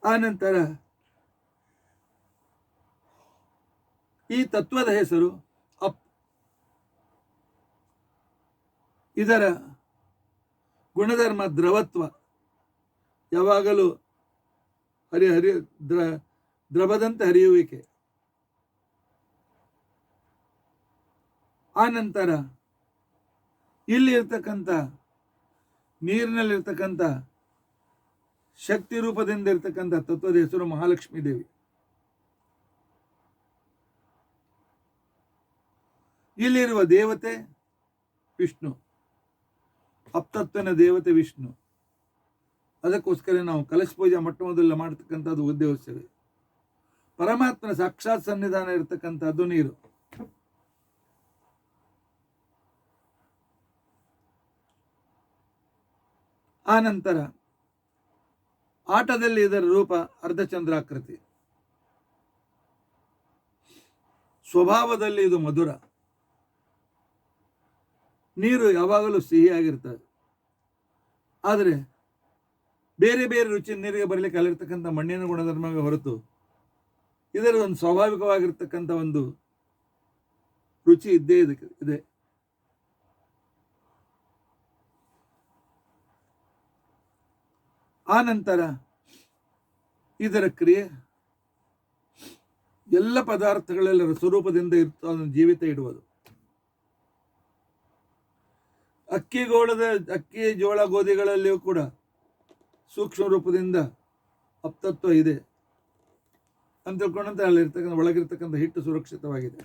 ಆ ನಂತರ ಈ ತತ್ವದ ಹೆಸರು ಅಪ್. ಇದರ ಗುಣಧರ್ಮ ದ್ರವತ್ವ, ಯಾವಾಗಲೂ ದ್ರವದಂತೆ ಹರಿಯುವಿಕೆ. ಆ ನಂತರ ಇಲ್ಲಿ ಇರ್ತಕ್ಕಂಥ ನೀರಿನಲ್ಲಿರ್ತಕ್ಕಂಥ ಶಕ್ತಿ ರೂಪದಿಂದ ಇರ್ತಕ್ಕಂಥ ತತ್ವದ ಹೆಸರು ಮಹಾಲಕ್ಷ್ಮೀ ದೇವಿ. ಇಲ್ಲಿರುವ ದೇವತೆ ವಿಷ್ಣು, ಅಪ್ತತ್ವನ ದೇವತೆ ವಿಷ್ಣು. ಅದಕ್ಕೋಸ್ಕರ ನಾವು ಕಲಶ ಪೂಜೆ ಮೊಟ್ಟ ಮೊದಲ ಮಾಡತಕ್ಕಂಥದ್ದು ಉದ್ದೇಶವೇ. ಪರಮಾತ್ಮನ ಸಾಕ್ಷಾತ್ ಸನ್ನಿಧಾನ ಇರತಕ್ಕಂಥದ್ದು ನೀರು. ಆ ನಂತರ ಆಟದಲ್ಲಿ ಇದರ ರೂಪ ಅರ್ಧಚಂದ್ರಾಕೃತಿ. ಸ್ವಭಾವದಲ್ಲಿ ಇದು ಮಧುರ. ನೀರು ಯಾವಾಗಲೂ ಸಿಹಿಯಾಗಿರ್ತದೆ, ಆದರೆ ಬೇರೆ ಬೇರೆ ರುಚಿ ನೀರಿಗೆ ಬರಲಿಕ್ಕೆ ಅಲ್ಲಿರ್ತಕ್ಕಂಥ ಮಣ್ಣಿನ ಗುಣಧರ್ಮವೇ ಹೊರತು ಇದರ ಒಂದು ಸ್ವಾಭಾವಿಕವಾಗಿರ್ತಕ್ಕಂಥ ಒಂದು ರುಚಿ ಇದ್ದೇ ಇದೆ. ಆ ನಂತರ ಇದರ ಕ್ರಿಯೆ ಎಲ್ಲ ಪದಾರ್ಥಗಳೆಲ್ಲ ಸ್ವರೂಪದಿಂದ ಅದನ್ನು ಜೀವಿತ ಇಡುವುದು. ಅಕ್ಕಿ ಜೋಳ ಗೋಧಿಗಳಲ್ಲಿಯೂ ಕೂಡ ಸೂಕ್ಷ್ಮ ರೂಪದಿಂದ ಅಪ್ತತ್ವ ಇದೆ ಅಂತ ತಿಳ್ಕೊಂಡಂತೆ ಅಲ್ಲಿರ್ತಕ್ಕಂಥ ಒಳಗಿರ್ತಕ್ಕಂಥ ಹಿಟ್ಟು ಸುರಕ್ಷಿತವಾಗಿದೆ.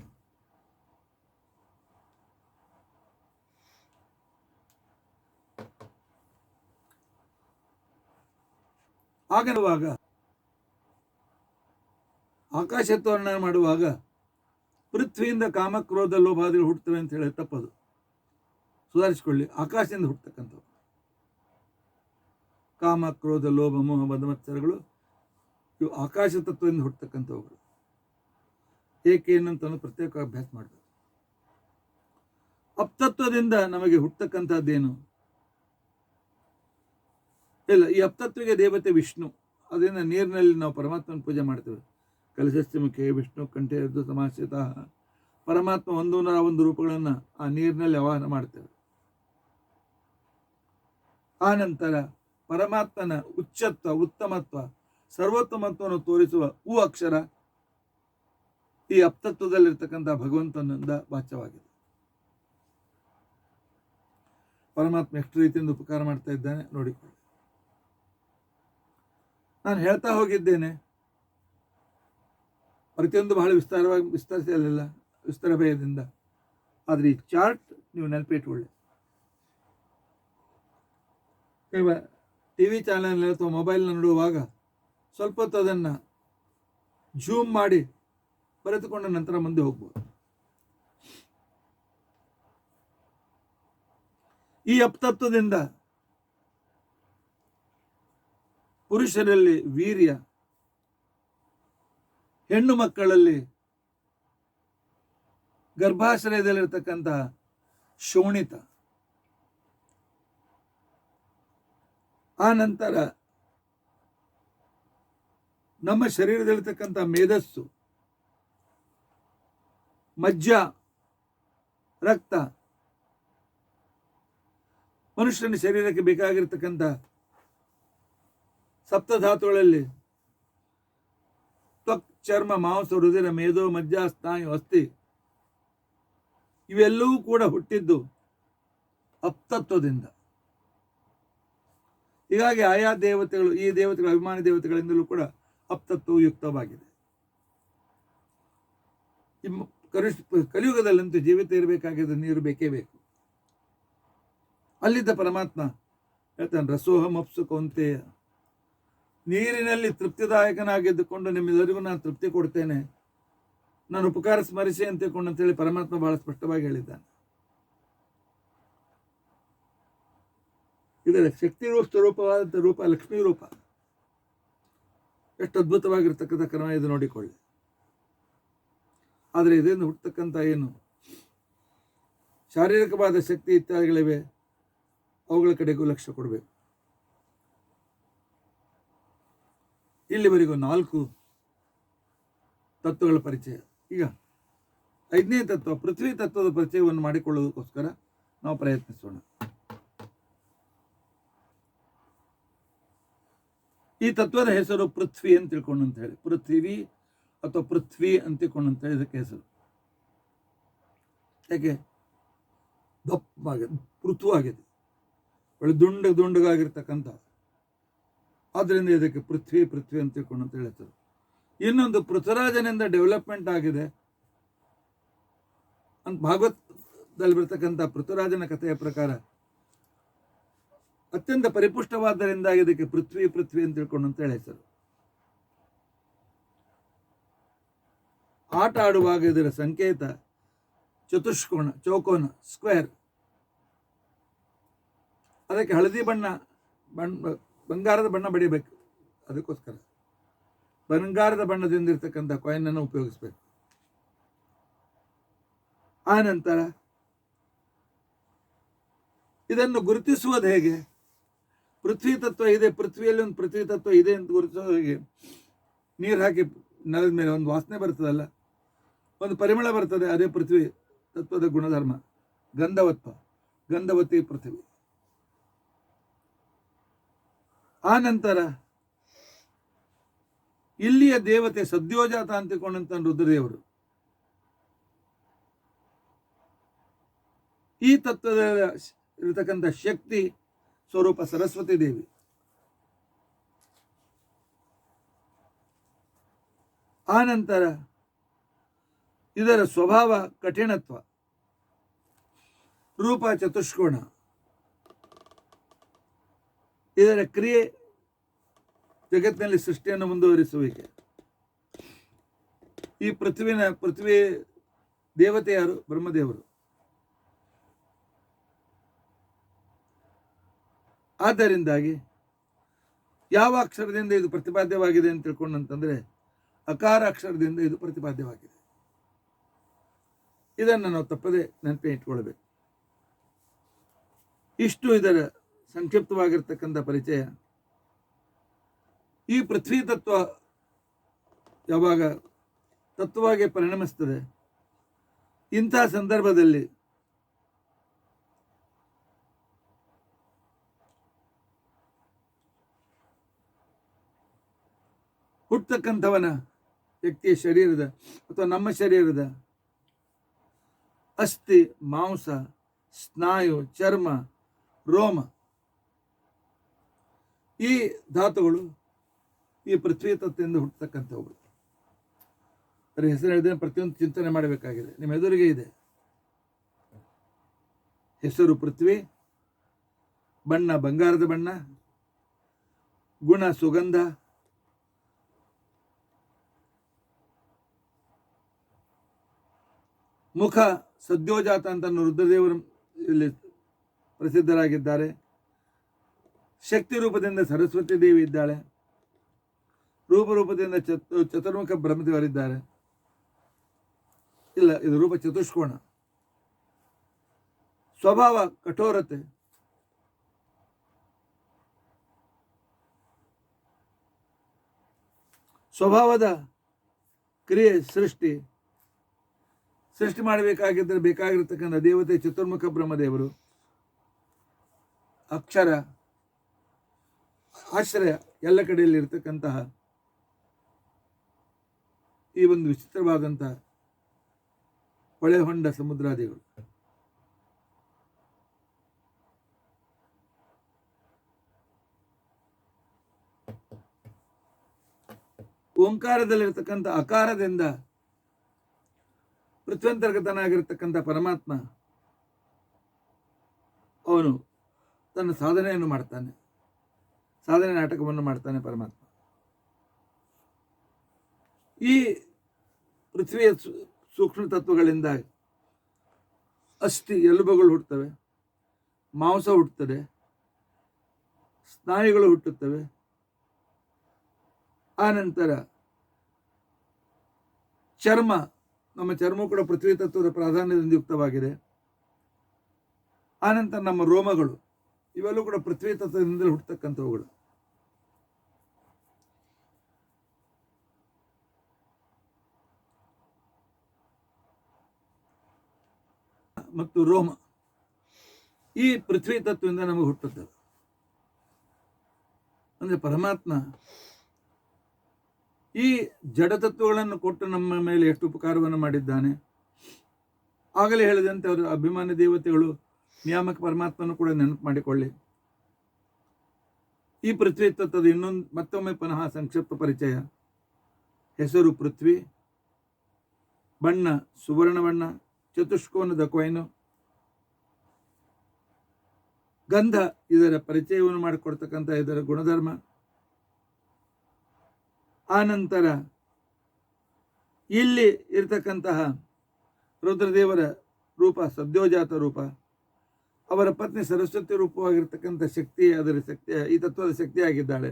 ಹಾಗನ್ನುವಾಗ ಆಕಾಶತ್ವವನ್ನು ಮಾಡುವಾಗ ಪೃಥ್ವಿಯಿಂದ ಕಾಮಕ್ರೋಧ ಲೋಭಾದಿಗಳು ಹುಟ್ಟುತ್ತವೆ ಅಂತ ಹೇಳಿ ತಪ್ಪದು, ಸುಧಾರಿಸಿಕೊಳ್ಳಿ. ಆಕಾಶದಿಂದ ಹುಟ್ಟತಕ್ಕಂಥವು ಕಾಮ, ಕ್ರೋಧ, ಲೋಭ, ಮೋಹ, ಮದ ಮತ್ಸರಗಳು ಇವು ಆಕಾಶ ತತ್ವದಿಂದ ಹುಟ್ಟತಕ್ಕಂಥವುಗಳು. ಏಕೆ ಏನಂತ ಪ್ರತ್ಯೇಕ ಅಭ್ಯಾಸ ಮಾಡಬೇಕು. ಅಪ್ತತ್ವದಿಂದ ನಮಗೆ ಹುಟ್ಟತಕ್ಕಂಥದ್ದೇನು ಇಲ್ಲ. ಈ ಅಪ್ತತ್ವಕ್ಕೆ ದೇವತೆ ವಿಷ್ಣು. ಅದರಿಂದ ನೀರಿನಲ್ಲಿ ನಾವು ಪರಮಾತ್ಮನ ಪೂಜೆ ಮಾಡ್ತೇವೆ. ಕಲಶಸ್ಯ ಮುಖೇ ವಿಷ್ಣು ಕಂಠೆ ಎದ್ದು ಸಮಾಶ್ರಿತ. ಪರಮಾತ್ಮ 101 ರೂಪಗಳನ್ನು ಆ ನೀರಿನಲ್ಲಿ ಆವಾಹನ ಮಾಡ್ತೇವೆ. ಆ ನಂತರ ಪರಮಾತ್ಮನ ಉಚ್ಚತ್ವ, ಉತ್ತಮತ್ವ, ಸರ್ವೋತ್ತಮತ್ವವನ್ನು ತೋರಿಸುವ ಉ ಅಕ್ಷರ ಈ ಅಪ್ತತ್ವದಲ್ಲಿರ್ತಕ್ಕಂಥ ಭಗವಂತನಿಂದ ವಾಚ್ಯವಾಗಿದೆ. ಪರಮಾತ್ಮ ಎಷ್ಟು ರೀತಿಯಿಂದ ಉಪಕಾರ ಮಾಡ್ತಾ ಇದ್ದಾನೆ ನೋಡಿಕೊಳ್ಳಿ. ನಾನು ಹೇಳ್ತಾ ಹೋಗಿದ್ದೇನೆ, ಪ್ರತಿಯೊಂದು ಬಹಳ ವಿಸ್ತರಿಸಲಿಲ್ಲ, ವಿಸ್ತಾರ ಭಯದಿಂದ. ಆದರೆ ಈ ಚಾರ್ಟ್ ನೀವು ನೆನಪಿಟ್ಕೊಳ್ಳಿ. ಟಿವಿ ಚಾನಲ್ ಅಥವಾ ಮೊಬೈಲ್ನ ನೋಡುವಾಗ ಸ್ವಲ್ಪ ಹೊತ್ತು ಅದನ್ನು ಜೂಮ್ ಮಾಡಿ ಬರೆದುಕೊಂಡ ನಂತರ ಮುಂದೆ ಹೋಗ್ಬೋದು. ಈ ಅಪ್ತತ್ವದಿಂದ ಪುರುಷರಲ್ಲಿ ವೀರ್ಯ, ಹೆಣ್ಣು ಮಕ್ಕಳಲ್ಲಿ ಗರ್ಭಾಶ್ರಯದಲ್ಲಿರ್ತಕ್ಕಂತಹ ಶೋಣಿತ, ಆ ನಂತರ ನಮ್ಮ ಶರೀರದಲ್ಲಿರ್ತಕ್ಕಂಥ ಮೇಧಸ್ಸು, ಮಜ್ಜ, ರಕ್ತ, ಮನುಷ್ಯನ ಶರೀರಕ್ಕೆ ಬೇಕಾಗಿರ್ತಕ್ಕಂಥ ಸಪ್ತಧಾತುಗಳಲ್ಲಿ ತ್ವಕ್, ಚರ್ಮ, ಮಾಂಸ, ಹೃದಯ, ಮೇಧೋ, ಮಜ್ಜ, ಸ್ನಾಯು, ಅಸ್ಥಿ ಇವೆಲ್ಲವೂ ಕೂಡ ಹುಟ್ಟಿದ್ದು ಅಪ್ತತ್ವದಿಂದ. ಹೀಗಾಗಿ ಆಯಾ ದೇವತೆಗಳು, ಈ ದೇವತೆಗಳ ಅಭಿಮಾನಿ ದೇವತೆಗಳಿಂದಲೂ ಕೂಡ ಅಪ್ತತ್ವವು ಯುಕ್ತವಾಗಿದೆ. ಕಲಿಯುಗದಲ್ಲಂತೂ ಜೀವಿತ ಇರಬೇಕಾಗಿದ್ದ ನೀರು ಬೇಕೇ ಬೇಕು. ಅಲ್ಲಿದ್ದ ಪರಮಾತ್ಮ ಹೇಳ್ತಾನೆ, ರಸೋಹಂ ಅಪ್ಸು ಕೌಂತೆಯ, ನೀರಿನಲ್ಲಿ ತೃಪ್ತಿದಾಯಕನಾಗಿದ್ದುಕೊಂಡು ನಿಮ್ಮೆಲ್ಲರಿಗೂ ನಾನು ತೃಪ್ತಿ ಕೊಡ್ತೇನೆ, ನಾನು ಉಪಕಾರ ಸ್ಮರಿಸಿ ಅಂತೇಳಿ ಅಂತೇಳಿ ಪರಮಾತ್ಮ ಬಹಳ ಸ್ಪಷ್ಟವಾಗಿ ಹೇಳಿದ್ದಾನೆ. ಇದರ ಶಕ್ತಿ ಸ್ವರೂಪವಾದಂಥ ರೂಪ ಲಕ್ಷ್ಮೀ ರೂಪ. ಎಷ್ಟು ಅದ್ಭುತವಾಗಿರ್ತಕ್ಕಂಥ ಕ್ರಮ ಇದು ನೋಡಿಕೊಳ್ಳಿ. ಆದರೆ ಇದರಿಂದ ಹುಟ್ಟತಕ್ಕಂಥ ಏನು ಶಾರೀರಿಕವಾದ ಶಕ್ತಿ ಇತ್ಯಾದಿಗಳಿವೆ, ಅವುಗಳ ಕಡೆಗೂ ಲಕ್ಷ್ಯ ಕೊಡಬೇಕು. ಇಲ್ಲಿವರೆಗೂ 4 ತತ್ವಗಳ ಪರಿಚಯ. ಈಗ 5ನೇ ತತ್ವ ಪೃಥ್ವಿ ತತ್ವದ ಪರಿಚಯವನ್ನು ಮಾಡಿಕೊಳ್ಳೋದಕ್ಕೋಸ್ಕರ ನಾವು ಪ್ರಯತ್ನಿಸೋಣ. ಈ ತತ್ವದ ಹೆಸರು ಪೃಥ್ವಿ ಅಂತ ತಿಳ್ಕೊಂಡು ಅಂತ ಹೇಳಿ, ಪೃಥ್ವಿ ಅಥವಾ ಪೃಥ್ವಿ ಅಂತ ತಿಳ್ಕೊಂಡು ಅಂತ ಹೇಳಿ ಇದಕ್ಕೆ ಹೆಸರು. ಯಾಕೆ ದಪ್ಪವಾಗಿದೆ, ಪೃಥುವಾಗಿದೆ, ಒಳ್ಳೆ ದುಂಡಗಾಗಿರ್ತಕ್ಕಂಥ, ಆದ್ದರಿಂದ ಇದಕ್ಕೆ ಪೃಥ್ವಿ ಅಂತ ತಿಳ್ಕೊಂಡು ಅಂತ ಹೇಳಿ ಹೆಸರು. ಇನ್ನೊಂದು ಪೃಥ್ವಿರಾಜನಿಂದ ಡೆವಲಪ್ಮೆಂಟ್ ಆಗಿದೆ ಅಂತ ಭಾಗವತದಲ್ಲಿ ಬರ್ತಕ್ಕಂಥ ಪೃಥ್ವಿರಾಜನ ಕಥೆಯ ಪ್ರಕಾರ ಅತ್ಯಂತ ಪರಿಪುಷ್ಟವಾದ್ದರಿಂದ ಇದಕ್ಕೆ ಪೃಥ್ವಿ ಅಂತ ತಿಳ್ಕೊಂಡು ಅಂತ ಹೇಳಿ ಹೆಸರು. ಆಟ ಆಡುವಾಗ ಇದರ ಸಂಕೇತ ಚತುಷ್ಕೋಣ, ಚೌಕೋನ, ಸ್ಕ್ವೇರ್. ಅದಕ್ಕೆ ಹಳದಿ ಬಂಗಾರದ ಬಣ್ಣ ಬಡಿಬೇಕು. ಅದಕ್ಕೋಸ್ಕರ ಬಂಗಾರದ ಬಣ್ಣದಿಂದ ಇರ್ತಕ್ಕಂಥ ಕಾಯಿನ್ ಅನ್ನು ಉಪಯೋಗಿಸ್ಬೇಕು. ಆ ನಂತರ ಇದನ್ನು ಗುರುತಿಸುವುದು ಹೇಗೆ? ಪೃಥ್ವಿ ತತ್ವ ಇದೆ, ಪೃಥ್ವಿಯಲ್ಲಿ ಒಂದು ಪೃಥ್ವಿ ತತ್ವ ಇದೆ ಅಂತ ಗುರುತಿಸೋದು ಹೇಗೆ? ನೀರು ಹಾಕಿ ನೆಲದ ಮೇಲೆ ಒಂದು ವಾಸನೆ ಬರ್ತದಲ್ಲ, ಒಂದು ಪರಿಮಳ ಬರ್ತದೆ, ಅದೇ ಪೃಥ್ವಿ ತತ್ವದ ಗುಣಧರ್ಮ. ಗಂಧವತಿ ಪೃಥ್ವಿ. ಆ ನಂತರ ಇಲ್ಲಿಯ ದೇವತೆ ಸದ್ಯೋಜಾತ ಅಂತಿಕೊಂಡಂತ ರುದ್ರದೇವರು. ಈ ತತ್ವದ ಇರತಕ್ಕಂಥ ಶಕ್ತಿ ಸ್ವರೂಪ ಸರಸ್ವತಿ ದೇವಿ. ಆ ನಂತರ ಇದರ ಸ್ವಭಾವ ಕಠಿಣತ್ವ, ರೂಪ ಚತುಷ್ಕೋಣ. ಇದರ ಕ್ರಿಯೆ ಜಗತ್ತಿನಲ್ಲಿ ಸೃಷ್ಟಿಯನ್ನು ಮುಂದುವರಿಸುವಿಕೆ. ಈ ಪೃಥ್ವಿ ದೇವತೆ ಯಾರು? ಬ್ರಹ್ಮದೇವರು. ಆದ್ದರಿಂದಾಗಿ ಯಾವ ಅಕ್ಷರದಿಂದ ಇದು ಪ್ರತಿಪಾದ್ಯವಾಗಿದೆ ಅಂತ ತಿಳ್ಕೊಂಡಂತಂದ್ರೆ ಅಕಾರ ಅಕ್ಷರದಿಂದ ಇದು ಪ್ರತಿಪಾದ್ಯವಾಗಿದೆ. ಇದನ್ನು ನಾವು ತಪ್ಪದೆ ನೆನಪೇ ಇಟ್ಕೊಳ್ಬೇಕು. ಇಷ್ಟು ಇದರ ಸಂಕ್ಷಿಪ್ತವಾಗಿರ್ತಕ್ಕಂಥ ಪರಿಚಯ. ಈ ಪೃಥ್ವಿ ತತ್ವ ಯಾವಾಗ ತತ್ವವಾಗಿ ಪರಿಣಮಿಸ್ತದೆ, ಇಂಥ ಸಂದರ್ಭದಲ್ಲಿ ಹುಟ್ಟತಕ್ಕಂಥವನ ವ್ಯಕ್ತಿಯ ಶರೀರದ ಅಥವಾ ನಮ್ಮ ಶರೀರದ ಅಸ್ಥಿ, ಮಾಂಸ, ಸ್ನಾಯು, ಚರ್ಮ, ರೋಮ, ಈ ಧಾತುಗಳು ಈ ಪೃಥ್ವಿ ತತ್ವದಿಂದ ಹುಟ್ಟತಕ್ಕಂಥವುಗಳು. ಅದರ ಹೆಸರು ಹೇಳಿದ್ರೆ ಪ್ರತಿಯೊಂದು ಚಿಂತನೆ ಮಾಡಬೇಕಾಗಿದೆ. ನಿಮ್ಮ ಎದುರಿಗೆ ಇದೆ. ಹೆಸರು ಪೃಥ್ವಿ, ಬಣ್ಣ ಬಂಗಾರದ ಬಣ್ಣ, ಗುಣ ಸುಗಂಧ, ಮುಖ ಸದ್ಯೋಜಾತ ಅಂತ ರುದ್ರದೇವರು ಇಲ್ಲಿ ಪ್ರಸಿದ್ಧರಾಗಿದ್ದಾರೆ. ಶಕ್ತಿ ರೂಪದಿಂದ ಸರಸ್ವತಿ ದೇವಿ ಇದ್ದಾಳೆ. ರೂಪದಿಂದ ಚತುರ್ಮುಖ ಬ್ರಹ್ಮದೇವರಿದ್ದಾರೆ. ಇಲ್ಲ, ಇದು ರೂಪ ಚತುಷ್ಕೋಣ. ಸ್ವಭಾವ ಕಠೋರತೆ, ಸ್ವಭಾವದ ಕ್ರಿಯೆ ಸೃಷ್ಟಿ ಮಾಡಬೇಕಾಗಿದ್ದರೆ ಬೇಕಾಗಿರ್ತಕ್ಕಂಥ ದೇವತೆ ಚತುರ್ಮುಖ ಬ್ರಹ್ಮದೇವರು. ಅಕ್ಷರ, ಆಶ್ರಯ ಎಲ್ಲ ಕಡೆಯಲ್ಲಿ ಇರತಕ್ಕಂತಹ ಈ ಒಂದು ವಿಚಿತ್ರವಾದಂತಹ ಹೊಳೆ ಹೊಂಡ ಸಮುದ್ರಾದಿಗಳು. ಓಂಕಾರದಲ್ಲಿರ್ತಕ್ಕಂಥ ಅಕಾರದಿಂದ ಪೃಥ್ವಂತರ್ಗತನಾಗಿರ್ತಕ್ಕಂಥ ಪರಮಾತ್ಮ ಅವನು ತನ್ನ ಸಾಧನೆಯನ್ನು ಮಾಡ್ತಾನೆ, ಸಾಧನೆ ನಾಟಕವನ್ನು ಮಾಡ್ತಾನೆ ಪರಮಾತ್ಮ. ಈ ಪೃಥ್ವಿಯ ಸೂಕ್ಷ್ಮ ತತ್ವಗಳಿಂದ ಅಸ್ಥಿ ಎಲುಬುಗಳು ಹುಟ್ಟುತ್ತವೆ, ಮಾಂಸ ಹುಟ್ಟುತ್ತದೆ, ಸ್ನಾಯುಗಳು ಹುಟ್ಟುತ್ತವೆ. ಆ ನಂತರ ಚರ್ಮ, ನಮ್ಮ ಚರ್ಮ ಕೂಡ ಪೃಥ್ವಿ ತತ್ವದ ಪ್ರಾಧಾನ್ಯದಿಂದ ಯುಕ್ತವಾಗಿದೆ. ಆನಂತರ ನಮ್ಮ ರೋಮಗಳು, ಇವೆಲ್ಲೂ ಕೂಡ ಪೃಥ್ವಿ ತತ್ವದಿಂದಲೇ ಹುಟ್ಟತಕ್ಕಂಥವುಗಳು. ಮತ್ತು ರೋಮ ಈ ಪೃಥ್ವಿ ತತ್ವದಿಂದ ನಮಗೆ ಹುಟ್ಟುತ್ತದೆ. ಅಂದ್ರೆ ಪರಮಾತ್ಮ ಈ ಜಡತತ್ವಗಳನ್ನು ಕೊಟ್ಟು ನಮ್ಮ ಮೇಲೆ ಎಷ್ಟು ಉಪಕಾರವನ್ನು ಮಾಡಿದ್ದಾನೆ. ಆಗಲೇ ಹೇಳಿದಂತೆ ಅವರು ಅಭಿಮಾನಿ ದೇವತೆಗಳು, ನಿಯಾಮಕ ಪರಮಾತ್ಮನು ಕೂಡ ನೆನಪು ಮಾಡಿಕೊಳ್ಳಿ. ಈ ಪೃಥ್ವಿ ತತ್ವದ ಮತ್ತೊಮ್ಮೆ ಪುನಃ ಸಂಕ್ಷಿಪ್ತ ಪರಿಚಯ. ಹೆಸರು ಪೃಥ್ವಿ, ಬಣ್ಣ ಸುವರ್ಣ ಬಣ್ಣ, ಚತುಷ್ಕೋನದ ಕೊಯ್ನು, ಗಂಧ ಇದರ ಪರಿಚಯವನ್ನು ಮಾಡಿಕೊಡ್ತಕ್ಕಂಥ ಇದರ ಗುಣಧರ್ಮ. ಆನಂತರ ಇಲ್ಲಿ ಇರತಕ್ಕಂತಹ ರುದ್ರದೇವರ ರೂಪ ಸದ್ಯೋಜಾತ ರೂಪ, ಅವರ ಪತ್ನಿ ಸರಸ್ವತಿ ರೂಪವಾಗಿರ್ತಕ್ಕಂಥ ಶಕ್ತಿ, ಅದರ ಶಕ್ತಿ, ಈ ತತ್ವದ ಶಕ್ತಿಯಾಗಿದ್ದಾಳೆ.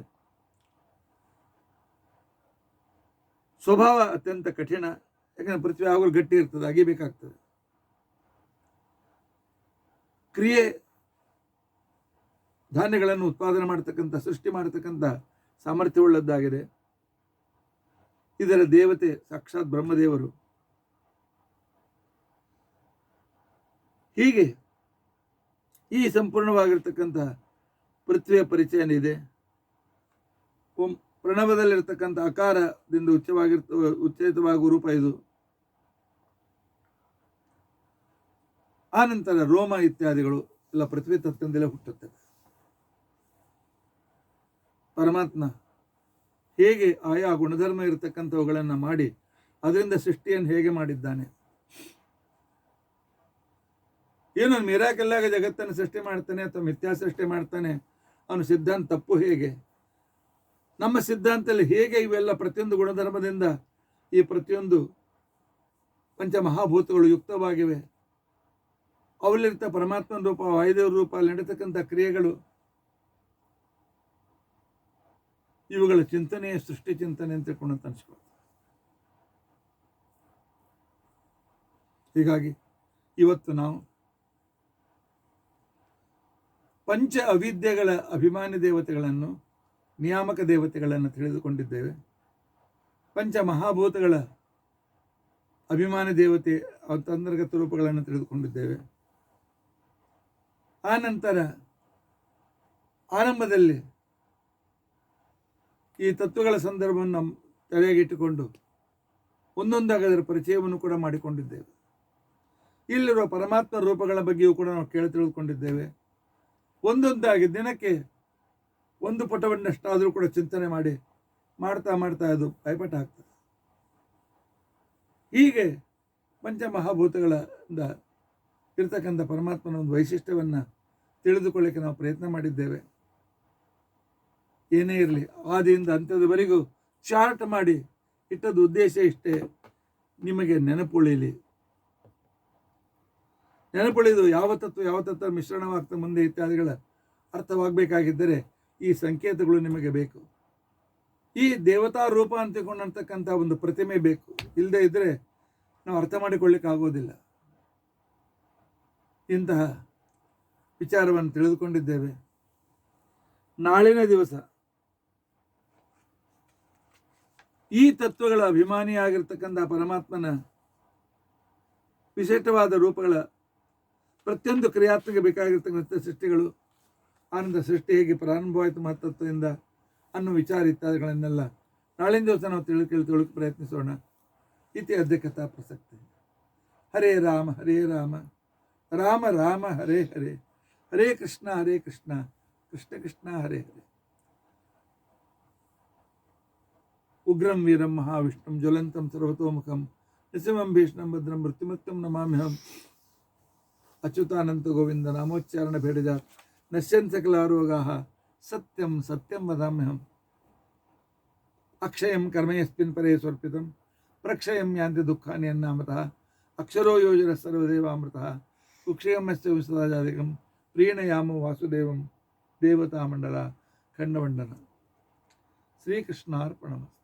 ಸ್ವಭಾವ ಅತ್ಯಂತ ಕಠಿಣ, ಯಾಕಂದ್ರೆ ಪೃಥ್ವಿ ಆಗಲು ಗಟ್ಟಿ ಇರ್ತದೆ, ಅಗಿಬೇಕಾಗ್ತದೆ. ಕ್ರಿಯೆ, ಧಾನ್ಯಗಳನ್ನು ಉತ್ಪಾದನೆ ಮಾಡತಕ್ಕಂಥ, ಸೃಷ್ಟಿ ಮಾಡತಕ್ಕಂಥ ಸಾಮರ್ಥ್ಯವುಳ್ಳದ್ದಾಗಿದೆ. ಇದರ ದೇವತೆ ಸಾಕ್ಷಾತ್ ಬ್ರಹ್ಮದೇವರು. ಹೀಗೆ ಈ ಸಂಪೂರ್ಣವಾಗಿರ್ತಕ್ಕಂತಹ ಪೃಥ್ವಿಯ ಪರಿಚಯ ಇದೆ. ಪ್ರಣವದಲ್ಲಿರ್ತಕ್ಕಂಥ ಅಕಾರದಿಂದ ಉಚ್ಚರಿತವಾಗುವ ರೂಪ ಇದು. ಆನಂತರ ರೋಮ ಇತ್ಯಾದಿಗಳು ಎಲ್ಲ ಪೃಥ್ವಿ ತತ್ವದಿಂದಲೇ ಹುಟ್ಟುತ್ತವೆ. ಪರಮಾತ್ಮ ಹೇಗೆ ಆಯಾ ಗುಣಧರ್ಮ ಇರತಕ್ಕಂಥವುಗಳನ್ನು ಮಾಡಿ ಅದರಿಂದ ಸೃಷ್ಟಿಯನ್ನು ಹೇಗೆ ಮಾಡಿದ್ದಾನೆ. ಏನು ಮಿರಾಕಲ್ಲಾಗ ಜಗತ್ತನ್ನು ಸೃಷ್ಟಿ ಮಾಡ್ತಾನೆ ಅಥವಾ ಮಿಥ್ಯಾ ಸೃಷ್ಟಿ ಮಾಡ್ತಾನೆ, ಅವನು ಸಿದ್ಧಾಂತ ತಪ್ಪು. ಹೇಗೆ ನಮ್ಮ ಸಿದ್ಧಾಂತದಲ್ಲಿ ಹೇಗೆ ಇವೆಲ್ಲ ಪ್ರತಿಯೊಂದು ಗುಣಧರ್ಮದಿಂದ ಈ ಪ್ರತಿಯೊಂದು ಪಂಚಮಹಾಭೂತಗಳು ಯುಕ್ತವಾಗಿವೆ. ಅವಲ್ಲಿರ್ತ ಪರಮಾತ್ಮನ ರೂಪ, ವಾಯುದೇವರ ರೂಪ, ಅಲ್ಲಿ ನಡೀತಕ್ಕಂಥ ಕ್ರಿಯೆಗಳು ಇವುಗಳ ಚಿಂತನೆಯೇ ಸೃಷ್ಟಿ ಚಿಂತನೆ ಅಂತ ತಿಳ್ಕೊಂಡು ಅಂತ ಅನಿಸ್ಕೊಳ್ತಾರೆ. ಹೀಗಾಗಿ ಇವತ್ತು ನಾವು ಪಂಚ ಅವಿದ್ಯೆಗಳ ಅಭಿಮಾನಿ ದೇವತೆಗಳನ್ನು, ನಿಯಾಮಕ ದೇವತೆಗಳನ್ನು ತಿಳಿದುಕೊಂಡಿದ್ದೇವೆ. ಪಂಚ ಮಹಾಭೂತಗಳ ಅಭಿಮಾನಿ ದೇವತೆ ಅಂತರ್ಗತ ರೂಪಗಳನ್ನು ತಿಳಿದುಕೊಂಡಿದ್ದೇವೆ. ಆ ನಂತರ ಆರಂಭದಲ್ಲಿ ಈ ತತ್ವಗಳ ಸಂದರ್ಭವನ್ನು ತಲೆಯಾಗಿಟ್ಟುಕೊಂಡು ಒಂದೊಂದಾಗಿ ಅದರ ಪರಿಚಯವನ್ನು ಕೂಡ ಮಾಡಿಕೊಂಡಿದ್ದೇವೆ. ಇಲ್ಲಿರುವ ಪರಮಾತ್ಮ ರೂಪಗಳ ಬಗ್ಗೆಯೂ ಕೂಡ ನಾವು ತಿಳಿದುಕೊಂಡಿದ್ದೇವೆ. ಒಂದೊಂದಾಗಿ ದಿನಕ್ಕೆ ಒಂದು ಪುಟವನ್ನಷ್ಟಾದರೂ ಕೂಡ ಚಿಂತನೆ ಮಾಡ್ತಾ ಅದು ಭಯಪಟ್ಟ ಆಗ್ತದೆ. ಹೀಗೆ ಪಂಚಮಹಾಭೂತಗಳಿಂದ ಇರ್ತಕ್ಕಂಥ ಪರಮಾತ್ಮನ ಒಂದು ವೈಶಿಷ್ಟ್ಯವನ್ನು ತಿಳಿದುಕೊಳ್ಳಿಕ್ಕೆ ನಾವು ಪ್ರಯತ್ನ ಮಾಡಿದ್ದೇವೆ. ಏನೇ ಇರಲಿ, ಆದಿಯಿಂದ ಅಂತ್ಯದವರೆಗೂ ಚಾರ್ಟ್ ಮಾಡಿ ಇಟ್ಟದ್ದು ಉದ್ದೇಶ ಇಷ್ಟೇ, ನಿಮಗೆ ನೆನಪುಳಿಲಿ. ನೆನಪುಳಿದು ಯಾವ ತತ್ವ ಮಿಶ್ರಣವಾಗ್ತಾ ಮುಂದೆ ಇತ್ಯಾದಿಗಳ ಅರ್ಥವಾಗಬೇಕಾಗಿದ್ದರೆ ಈ ಸಂಕೇತಗಳು ನಿಮಗೆ ಬೇಕು. ಈ ದೇವತಾ ರೂಪ ಅಂತಿಕೊಂಡಂತಕ್ಕಂಥ ಒಂದು ಪ್ರತಿಮೆ ಬೇಕು. ಇಲ್ಲದೆ ಇದ್ದರೆ ನಾವು ಅರ್ಥ ಮಾಡಿಕೊಳ್ಳಿಕ್ಕೆ ಆಗೋದಿಲ್ಲ. ಇಂತಹ ವಿಚಾರವನ್ನು ತಿಳಿದುಕೊಂಡಿದ್ದೇವೆ. ನಾಳಿನ ದಿವಸ ಈ ತತ್ವಗಳ ಅಭಿಮಾನಿಯಾಗಿರ್ತಕ್ಕಂಥ ಪರಮಾತ್ಮನ ವಿಶಿಷ್ಟವಾದ ರೂಪಗಳ ಪ್ರತಿಯೊಂದು ಕ್ರಿಯಾತ್ಮಕ ಬೇಕಾಗಿರ್ತಕ್ಕಂಥ ಸೃಷ್ಟಿಗಳು, ಆನಂದ ಸೃಷ್ಟಿ ಹೇಗೆ ಪ್ರಾರಂಭವಾಯಿತು ಮಹತ್ತತ್ವದಿಂದ ಅನ್ನೋ ವಿಚಾರ ಇತ್ಯಾದಿಗಳನ್ನೆಲ್ಲ ನಾಳಿನ ದಿವಸ ನಾವು ತಿಳಿದುಕೊಳ್ಳಕ್ಕೆ ಪ್ರಯತ್ನಿಸೋಣ. ಇತಿ ಅದ್ಯ ಕಥಾ ಪ್ರಸಕ್ತಿ. ಹರೇ ರಾಮ ರಾಮ ರಾಮ ಹರೇ ಹರೇ, ಹರೇ ಕೃಷ್ಣ ಕೃಷ್ಣ ಕೃಷ್ಣ ಹರೇ ಹರೇ. ಉಗ್ರಂ ವೀರಂ ಮಹಾವಿಷ್ಣುಂ ಜ್ವಲಂತಂ ಸರ್ವತೋಮುಖಂ ನೃಸಿಂಹಂ ಭೀಷ್ಣಂ ಭದ್ರಂ ಮೃತ್ಯುಮುಕ್ತಂ ನಮಾಮ್ಯಹಂ. ಅಚ್ಯುತಾನಂತ ಗೋವಿಂದ ನಾಮೋಚ್ಚಾರಣ ಭೇಡಜ ನಶ್ಯನ್ ಸಕಲಾರೋಗಾಃ ಸತ್ಯಂ ಸತ್ಯಂ ವದಾಮ್ಯಹಂ. ಅಕ್ಷಯಂ ಕರ್ಮಯಸ್ಮಿನ್ ಪರೇ ಸ್ವರ್ಪಿತಂ ಪ್ರಕ್ಷಯಂ ಯಾಂತಿ ದುಃಖಾನಿ ಅನ್ನಾಮತಃ. ಅಕ್ಷರೋ ಯೋಜನ ಸರ್ವದೇವಾಮೃತಃ ಕುಕ್ಷಯಂ ಯಸ್ಯ ವಿಸದಾಜಾದಿಕಂ ಪ್ರೀಣಯಾಮೋ ವಾಸುದೇವಂ ದೇವತಾ ಮಂಡಲ ಖಂಡವಂಡನ. ಶ್ರೀಕೃಷ್ಣಾರ್ಪಣಮಸ್ತು.